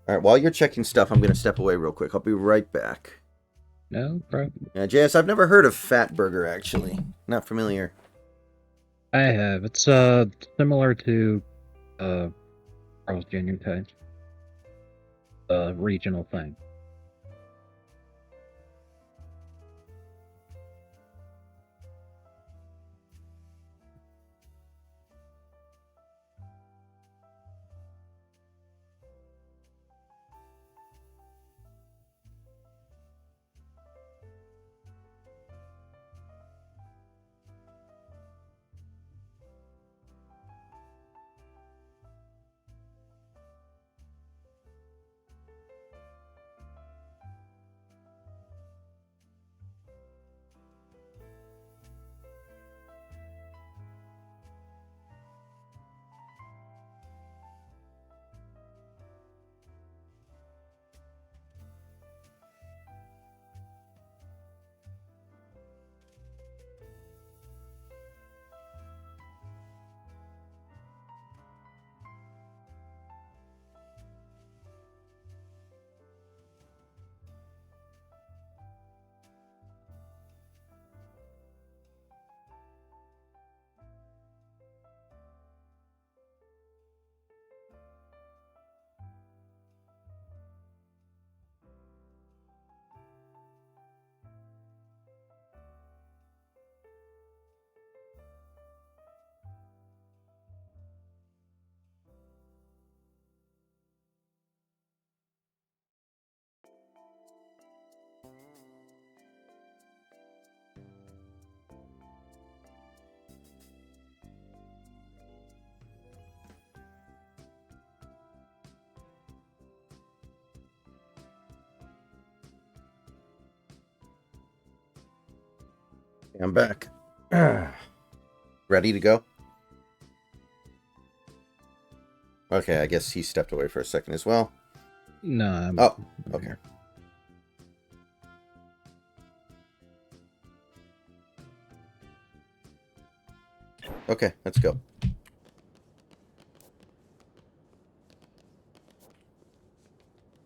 Alright, while you're checking stuff, I'm going to step away real quick. I'll be right back. No problem. Yeah, JS, I've never heard of Fat Burger, actually. Not familiar. I have. It's similar to Carl's Jr. type. Regional thing. I'm back. Ready to go? Okay, I guess he stepped away for a second as well. No, I'm Oh, okay. Okay, let's go.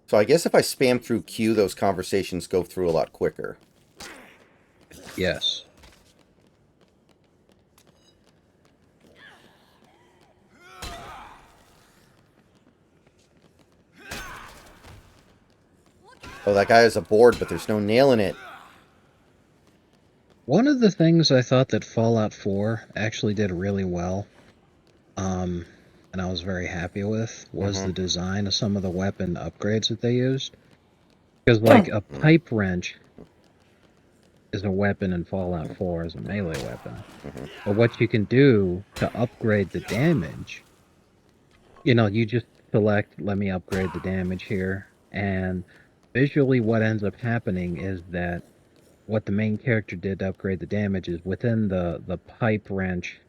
So I guess if I spam through Q, those conversations go through a lot quicker. Yes. Oh, that guy has a board, but there's no nail in it. One of the things I thought that Fallout 4 actually did really well, and I was very happy with, was the design of some of the weapon upgrades that they used. Because, like, a pipe wrench is a weapon in Fallout 4 as a melee weapon. But what you can do to upgrade the damage, you just select, let me upgrade the damage here, and visually what ends up happening is that what the main character did to upgrade the damage is within the pipe wrench,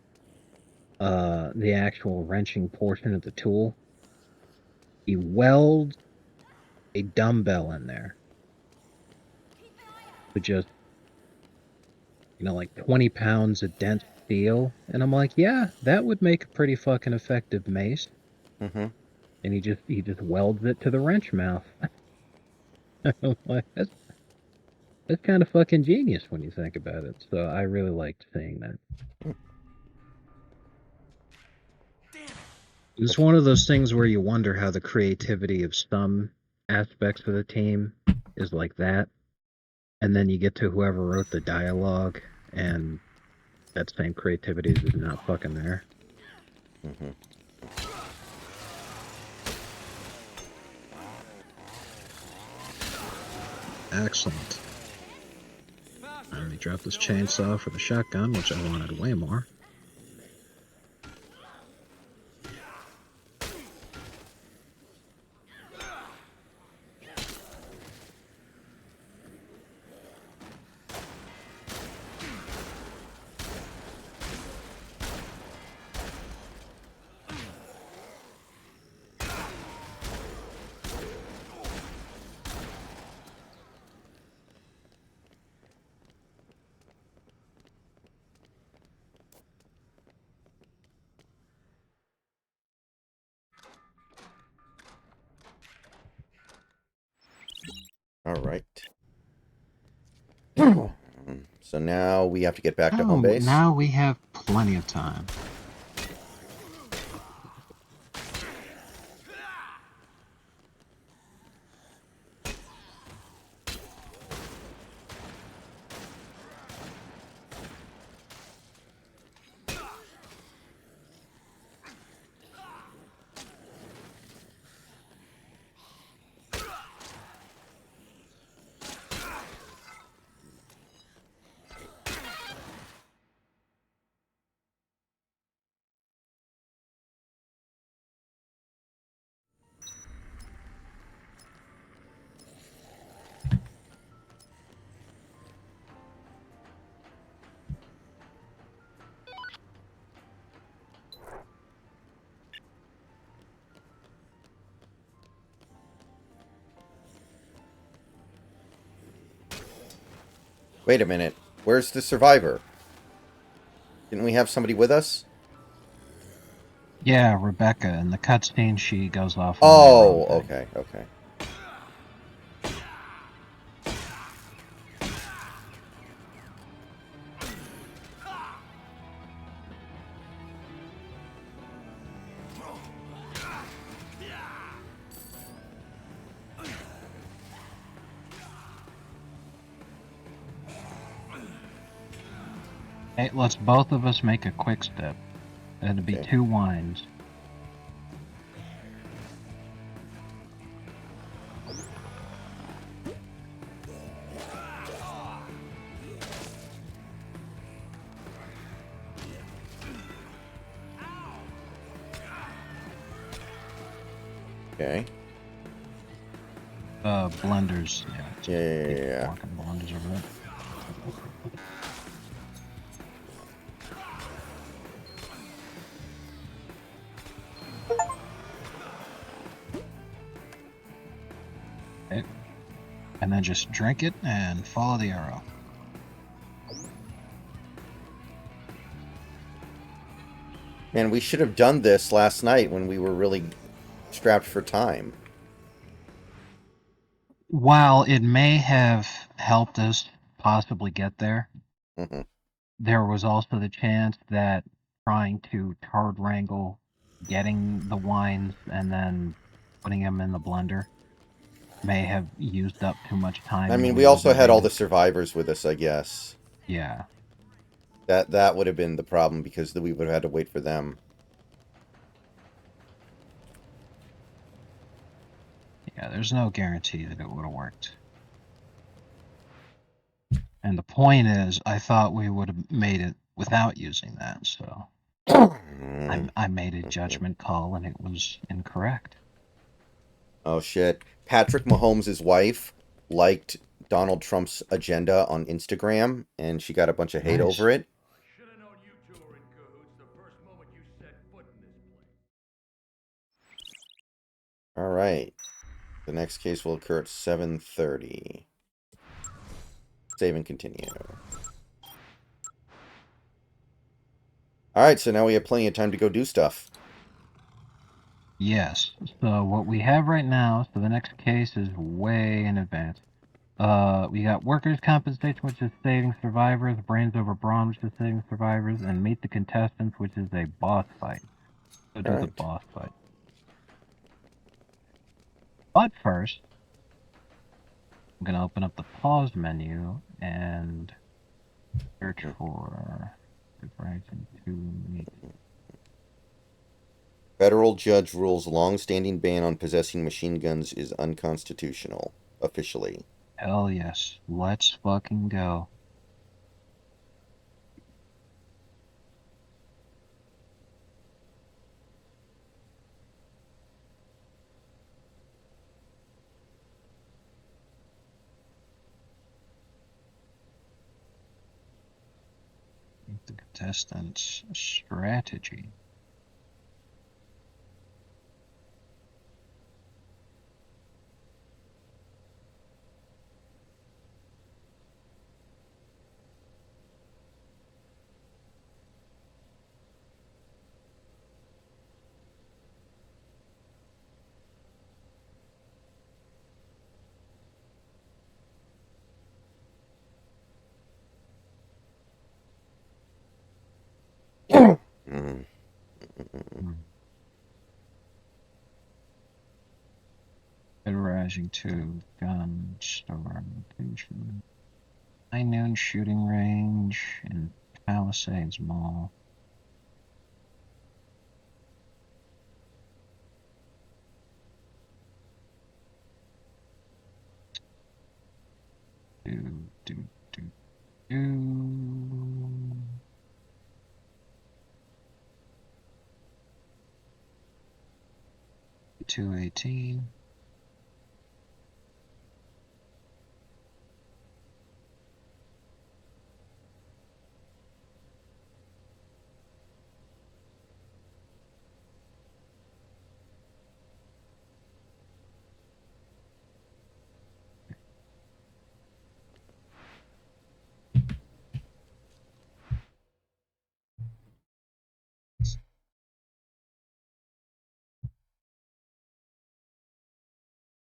the actual wrenching portion of the tool, he welds a dumbbell in there with just, like 20 pounds of dense steel. And I'm like, yeah, that would make a pretty fucking effective mace. Mm-hmm. And he just welds it to the wrench mouth. I'm like, that's kind of fucking genius when you think about it. So I really liked seeing that. It's one of those things where you wonder how the creativity of some aspects of the team is like that. And then you get to whoever wrote the dialogue, and that same creativity is not fucking there. Mm-hmm. Excellent. Let me drop this chainsaw for the shotgun, which I wanted way more. All right. So now we have to get back to home base. Now we have plenty of time. Wait a minute. Where's the survivor? Didn't we have somebody with us? Yeah, Rebecca. In the cutscene, she goes off. Oh, okay, okay. Hey, let's both of us make a quick step. It'll be Okay. 2 wines. Okay. Blenders. Yeah. Yeah. Fucking blenders over there. Okay. And then just drink it and follow the arrow. Man, we should have done this last night when we were really strapped for time. While it may have helped us possibly get there, Mhm. there was also the chance that trying to tard wrangle getting the wines and then putting them in the blender may have used up too much time. I and mean, we would also have had all made the it- survivors with us, I guess. Yeah. That would have been the problem because we would have had to wait for them. Yeah, there's no guarantee that it would have worked. And the point is, I thought we would have made it without using that, so I made a judgment call and it was incorrect. Oh shit. Patrick Mahomes' wife liked Donald Trump's agenda on Instagram and she got a bunch of hate Nice. over it. I should have known you two were in cahoots the first moment you set foot in this place. All right. The next case will occur at 7:30. Save and continue. All right, so now we have plenty of time to go do stuff. Yes. So what we have right now, so the next case is way in advance. We got workers' compensation, which is saving survivors, brains over brawn, which is saving survivors, and meet the contestants, which is a boss fight. So do the Alright. boss fight. But first, I'm gonna open up the pause menu and search for Horizon 2 meet. Federal judge rules long-standing ban on possessing machine guns is unconstitutional. Officially. Hell yes. Let's fucking go. The contestants' strategy. Mm. Rising 2 gun store location. High Noon shooting range in Palisades Mall. Do. 218.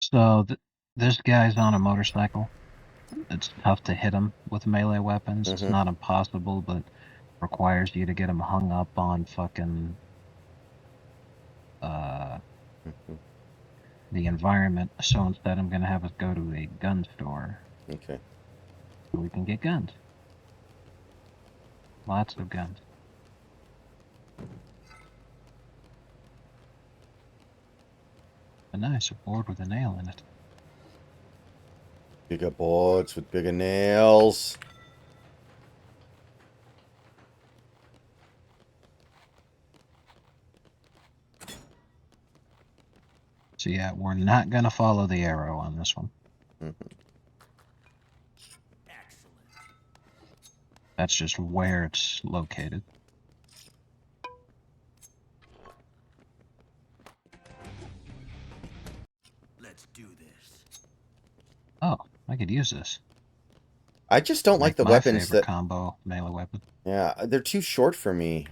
So this guy's on a motorcycle. It's tough to hit him with melee weapons. It's Mhm. not impossible, but requires you to get him hung up on fucking the environment. So instead, I'm gonna have us go to a gun store Okay. so we can get guns. Lots of guns. But nice, a board with a nail in it. Bigger boards with bigger nails. So yeah, we're not gonna follow the arrow on this one. Mhm. That's just where it's located. Let's do this. Oh, I could use this. I just don't like Make the my weapons favorite that... combo melee weapon. Yeah, they're too short for me.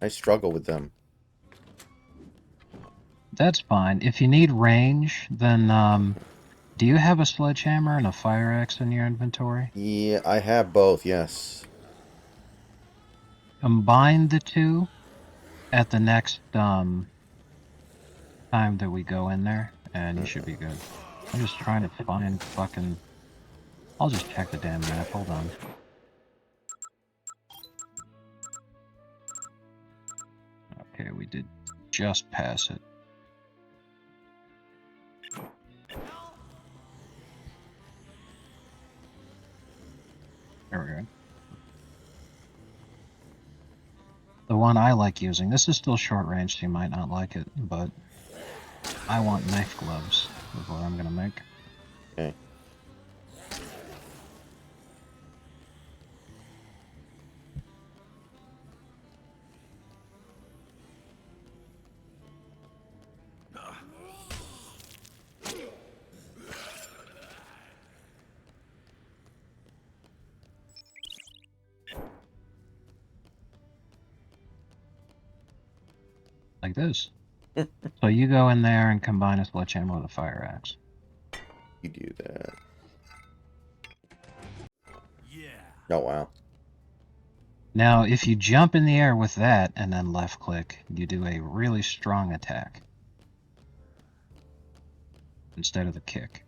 I struggle with them. That's fine. If you need range, then do you have a sledgehammer and a fire axe in your inventory? Yeah, I have both, yes. Combine the two at the next time that we go in there, and you should be good. I'm just trying to find fucking... I'll just check the damn map. Hold on. Okay, we did just pass it. There we go. The one I like using, this is still short range, so you might not like it, but I want knife gloves, is what I'm gonna make. Okay. Like this. So you go in there and combine a sledgehammer with a fire axe. You do that. Yeah. Oh, wow. Now, if you jump in the air with that and then left click, you do a really strong attack. Instead of the kick.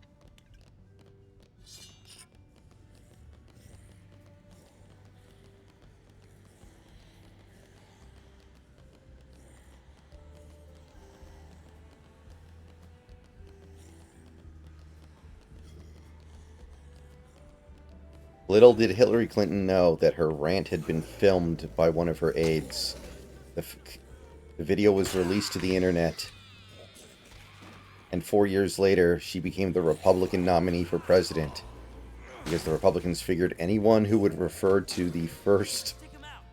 Little did Hillary Clinton know that her rant had been filmed by one of her aides. The video was released to the internet. And 4 years later, she became the Republican nominee for president. Because the Republicans figured anyone who would refer to the first... Take him out.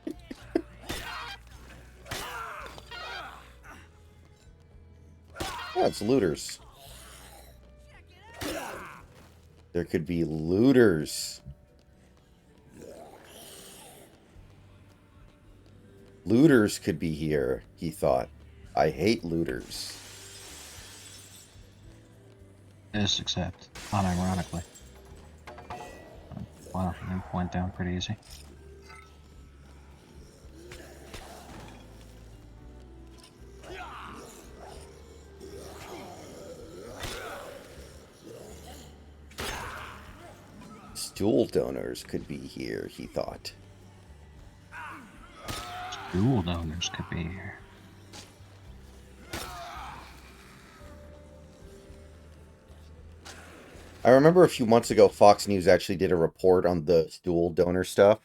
Oh, it's looters. There could be looters. Looters could be here, he thought. I hate looters. This, except unironically. Wow, that went down pretty easy. Stool donors could be here, he thought. Dual donors could be here. I remember a few months ago, Fox News actually did a report on the stool donor stuff.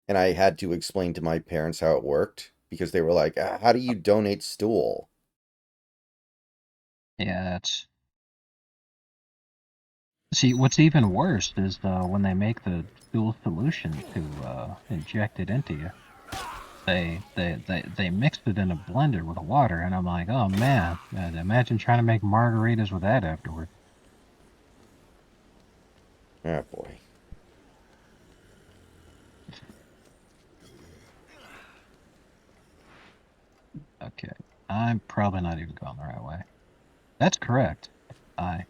And I had to explain to my parents how it worked. Because they were like, how do you donate stool? Yeah, that's... See, what's even worse is when they make the dual solution to inject it into you. They mixed it in a blender with water, and I'm like, oh man, imagine trying to make margaritas with that afterward. Oh boy. Okay, I'm probably not even going the right way. That's correct. I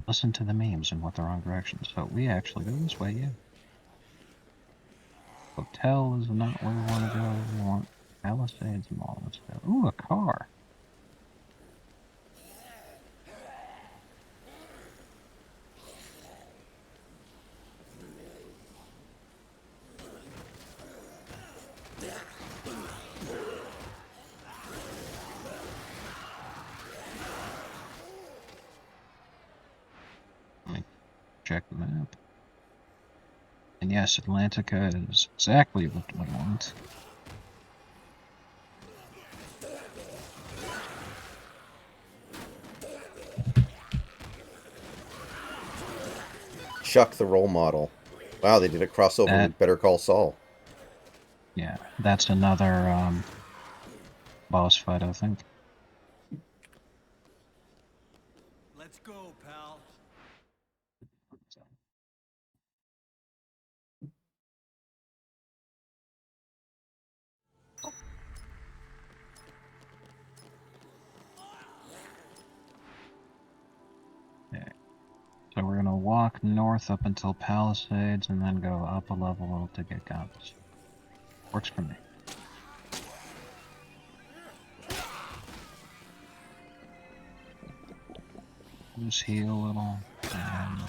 listen to the memes and went the wrong direction, so we actually go this way, yeah. Hotel is not where we want to go. We want Palisades Mall instead. Ooh, a car. Let me check the map. And yes, Atlantica is exactly what I want. Chuck the role model. Wow, they did a crossover with Better Call Saul. Yeah, that's another boss fight, I think. Let's go, pal. So we're gonna walk north up until Palisades and then go up a level to get guns. Works for me. Just heal a little. And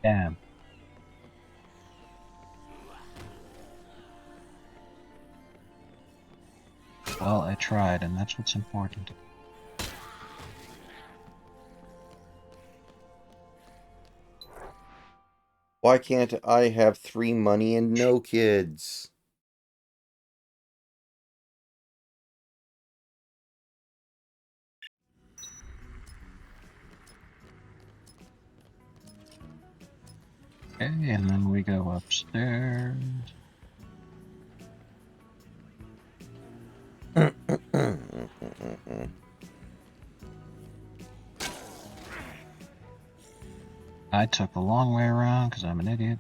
damn. Well, I tried, and that's what's important. Why can't I have 3 money and no kids? Okay, and then we go upstairs. I took the long way around because I'm an idiot.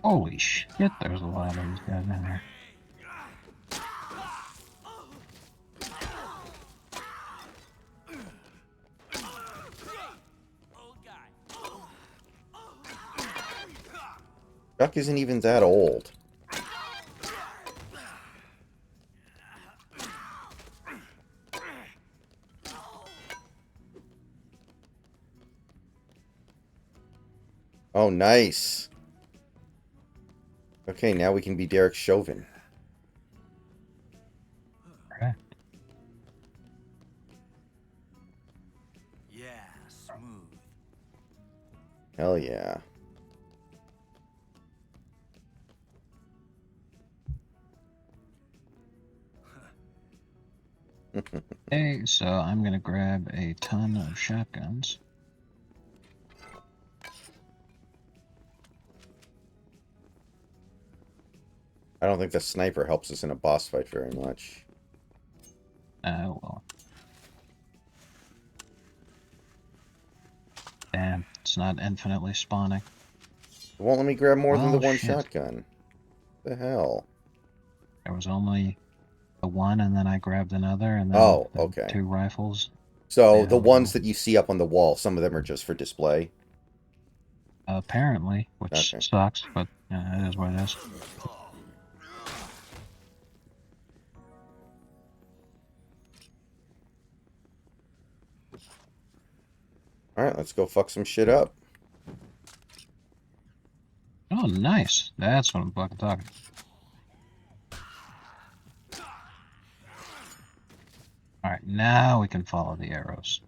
Holy shit, there's a lot of these guys in there. Chuck isn't even that old. Oh, nice. Okay, now we can be Derek Chauvin. Okay. Yeah, smooth. Hell yeah. Okay, so I'm gonna grab a ton of shotguns. I don't think the sniper helps us in a boss fight very much. Well. Damn, it's not infinitely spawning. It won't let me grab more than the Well, one shit. shotgun. The hell? There was only the one, and then I grabbed another, and then Oh, the okay. 2 rifles. So Yeah, the I'll ones go. that you see up on the wall, some of them are just for display. Apparently, which Okay. sucks, but it is what it is. Alright, let's go fuck some shit up. Oh, nice. That's what I'm fucking talking. Alright, now we can follow the arrows.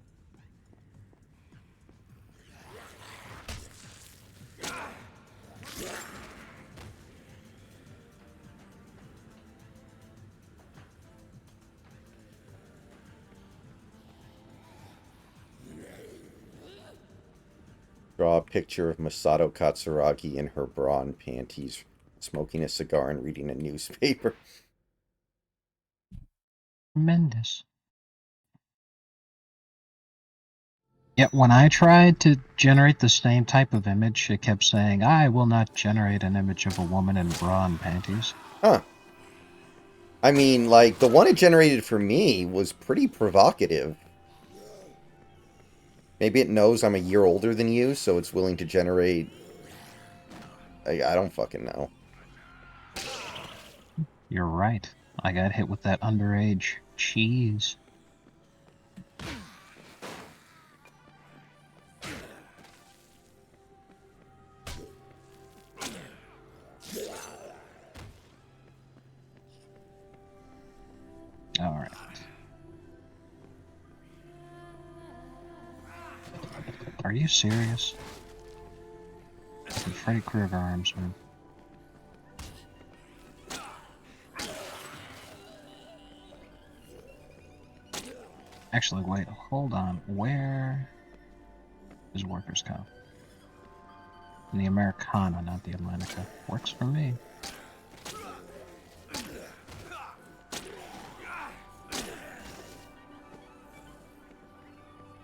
Draw a picture of Masato Katsuragi in her bra and panties, smoking a cigar and reading a newspaper. Tremendous. Yet when I tried to generate the same type of image, it kept saying, I will not generate an image of a woman in bra and panties. Huh. I mean, like, the one it generated for me was pretty provocative. Maybe it knows I'm a year older than you, so it's willing to generate... I don't fucking know. You're right. I got hit with that underage cheese. Alright. Are you serious? Freddy Krueger arms, man. Actually, wait, hold on. Where is workers' comp? In the Americana, not the Atlantica. Works for me.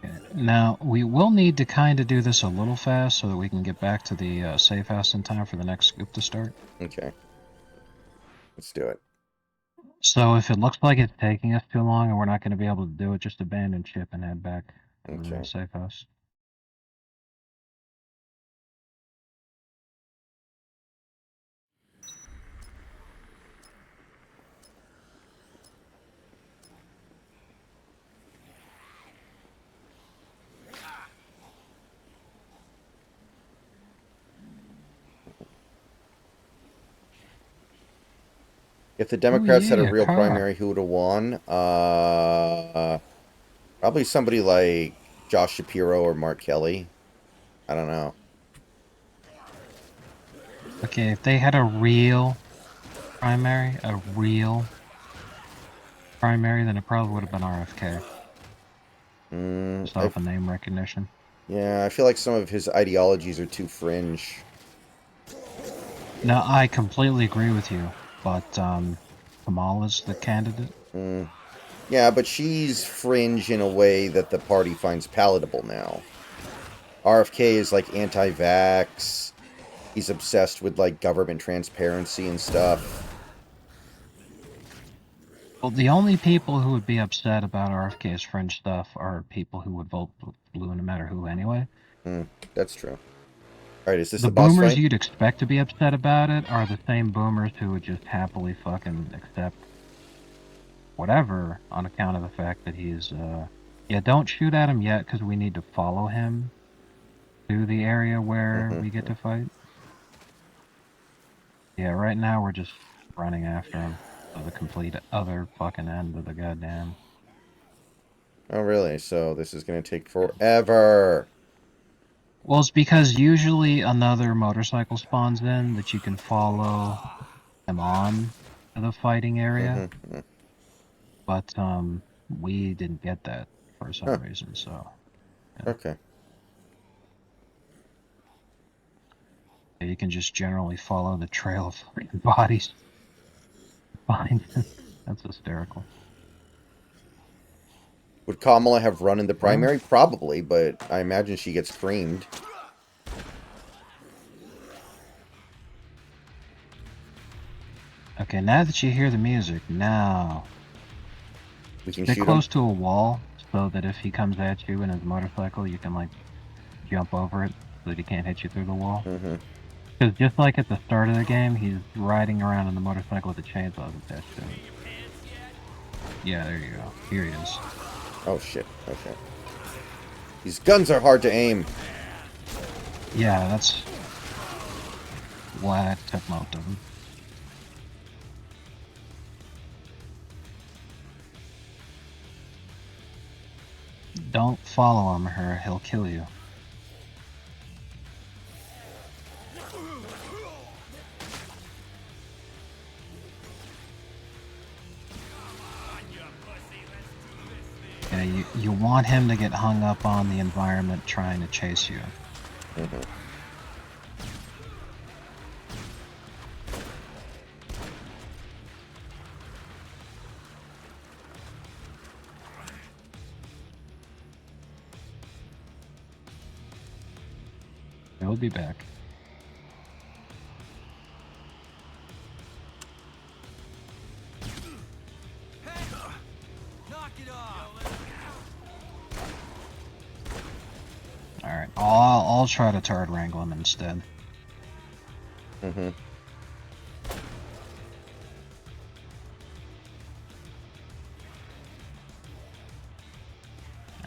Okay. Now, we will need to kind of do this a little fast so that we can get back to the safe house in time for the next scoop to start. Okay. Let's do it. So if it looks like it's taking us too long and we're not going to be able to do it, just abandon ship and head back to the Okay. safe house. If the Democrats had a yeah, real car. primary, who would have won? Probably somebody like Josh Shapiro or Mark Kelly. I don't know. Okay, if they had a real primary, then it probably would have been RFK. Just off of name recognition. Yeah, I feel like some of his ideologies are too fringe. No, I completely agree with you, but Kamala's the candidate. Yeah, but she's fringe in a way that the party finds palatable now. RFK is like anti-vax. He's obsessed with like government transparency and stuff. Well, the only people who would be upset about RFK's fringe stuff are people who would vote blue no matter who anyway. That's true. Alright, is this The the boss boomers fight? you'd expect to be upset about it are the same boomers who would just happily fucking accept whatever on account of the fact that he's, yeah, don't shoot at him yet because we need to follow him to the area where we get to fight. Yeah, right now we're just running after him to the complete other fucking end of the goddamn. Oh, really? So this is going to take forever. Well, it's because usually another motorcycle spawns in that you can follow them on to the fighting area. But, we didn't get that for some reason, so. Yeah. Okay. You can just generally follow the trail of freaking bodies. Fine. That's hysterical. Would Kamala have run in the primary? Probably, but I imagine she gets creamed. Okay, now that you hear the music, now We can get shoot close him. to a wall so that if he comes at you in his motorcycle, you can like jump over it so that he can't hit you through the wall. Because just like at the start of the game, he's riding around on the motorcycle with the chainsaws attached to him. Yeah, there you go. Here he is. Oh shit. Okay. These guns are hard to aim. Yeah, that's why I took most of them. Don't follow him or he'll kill you. Yeah, you want him to get hung up on the environment trying to chase you. He'll be back. Knock it off. Alright, I'll try to turret wrangle him instead.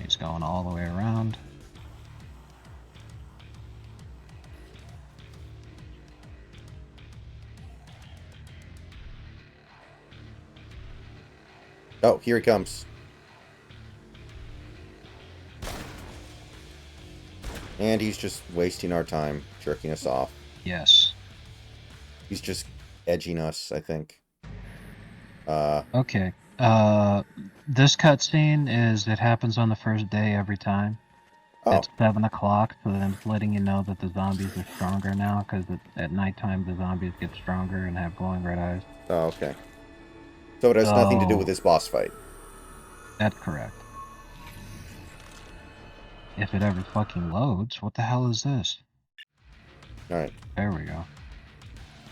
He's going all the way around. Oh, here he comes. And he's just wasting our time, jerking us off. Yes. He's just edging us, I think. Okay. This cutscene it happens on the first day every time. Oh, It's 7 o'clock, so I'm letting you know that the zombies are stronger now, because at nighttime the zombies get stronger and have glowing red eyes. oh, okay. So it has nothing to do with So- this boss fight. That's correct. If it ever fucking loads, what the hell is this? Alright. There we go.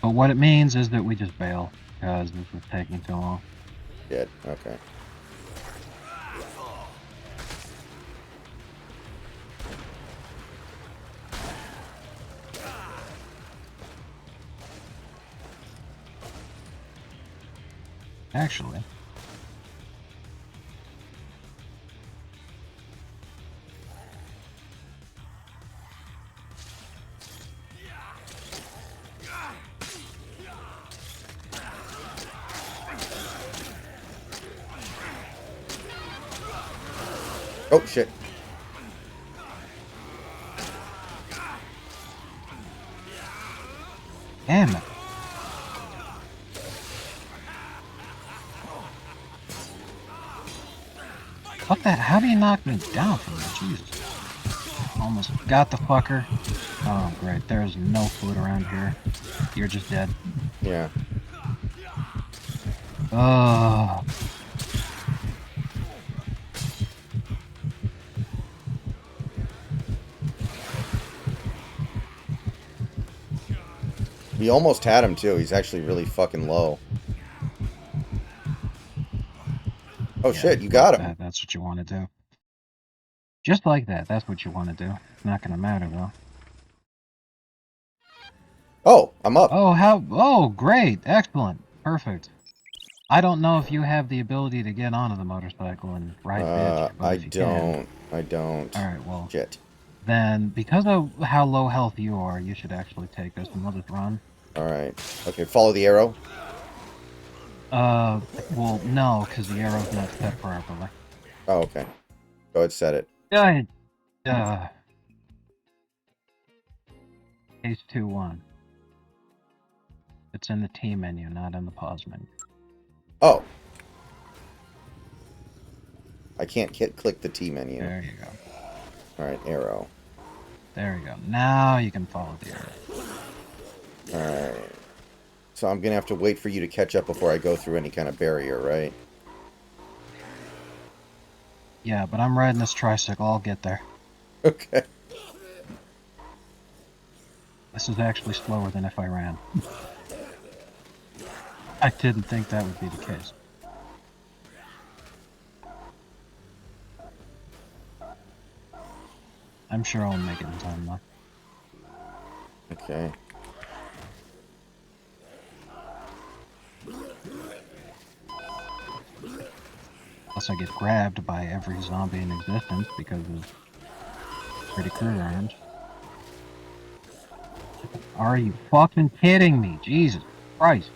But what it means is that we just bail, because this is taking too long. Good. Okay. Actually, Oh, shit. damn it. What the? How do you knock me down from that? Jesus. Almost got the fucker. Oh, great. There's no food around here. You're just dead. Yeah. Oh. We almost had him, too. He's actually really fucking low. Oh, Yeah, shit. You got him. That's what you want to do. Just like that. That's what you want to do. It's not going to matter, though. Oh, I'm up. Oh, how? Oh, great. Excellent. Perfect. I don't know if you have the ability to get onto the motorcycle and ride bitch, but I if you can... I don't. Alright, well, Shit. then, because of how low health you are, you should actually take this and we'll just run. Alright. Okay, follow the arrow. Well, no, because the arrow's not set properly. Oh, okay. Go ahead, set it. Case 2-1. It's in the T menu, not in the pause menu. Oh. I can't click the T menu. There you go. Alright, arrow. There you go. Now you can follow the arrow. Alright. So I'm gonna have to wait for you to catch up before I go through any kind of barrier, right? Yeah, but I'm riding this tricycle. I'll get there. Okay. This is actually slower than if I ran. I didn't think that would be the case. I'm sure I'll make it in time, though. Okay. Unless I get grabbed by every zombie in existence because of Freddy Krueger arms. Are you fucking kidding me? Jesus Christ.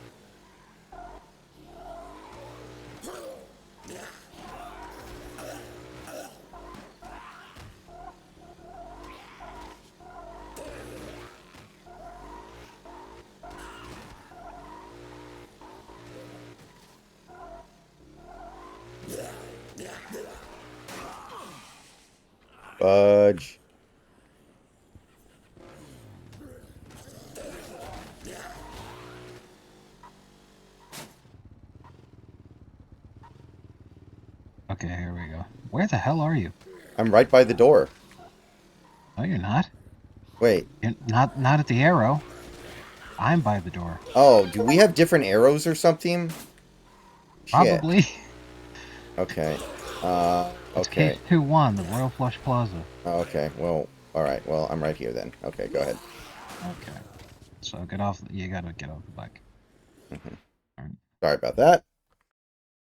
Fudge. Okay, here we go. Where the hell are you? I'm right by the door. No, you're not. Wait. You're not at the arrow. I'm by the door. Oh, do we have different arrows or something? Shit. Probably. Okay. It's Okay. case 2-1, the Royal Flush Plaza. Okay. Well, alright. Well, I'm right here then. Okay, go ahead. Okay. So get off. You gotta get off the bike. Sorry about that.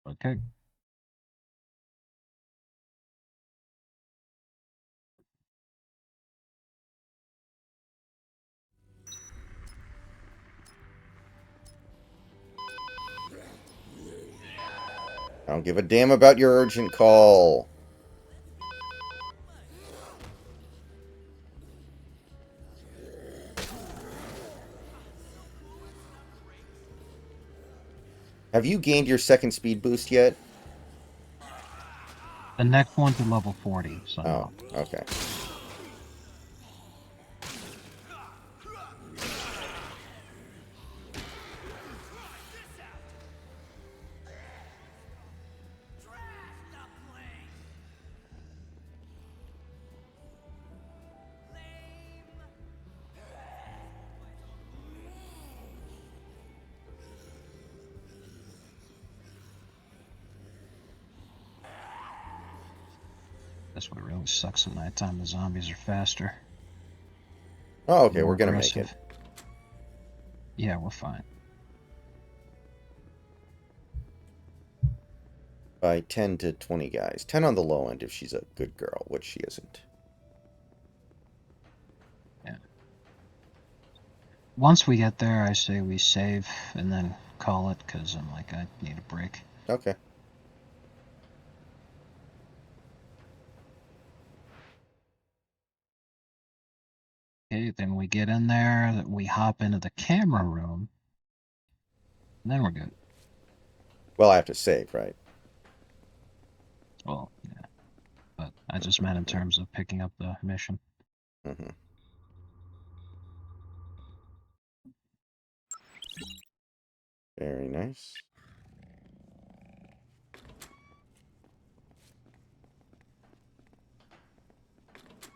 Okay. I don't give a damn about your urgent call. Have you gained your second speed boost yet? The next one's at level 40, so Oh, no. okay. That's what really sucks at nighttime. The zombies are faster. Oh, okay, more we're gonna make it. aggressive. Yeah, we're fine. By 10 to 20 guys. 10 on the low end if she's a good girl, which she isn't. Yeah. Once we get there, I say we save and then call it, because I'm like, I need a break. Okay. Okay, then we get in there, we hop into the camera room, and then we're good. Well, I have to save, right? Well, yeah. But I just meant in terms of picking up the mission. Mm-hmm. Very nice.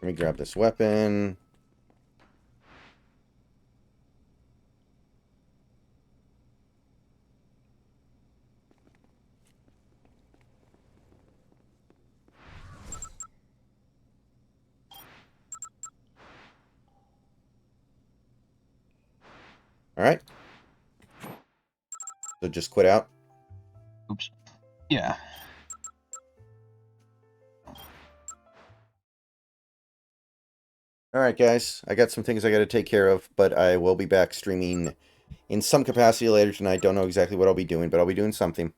Let me grab this weapon. All right. So just quit out. Oops. Yeah. All right, guys. I got some things I got to take care of, but I will be back streaming in some capacity later tonight. Don't know exactly what I'll be doing, but I'll be doing something.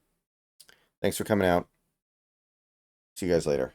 Thanks for coming out. See you guys later.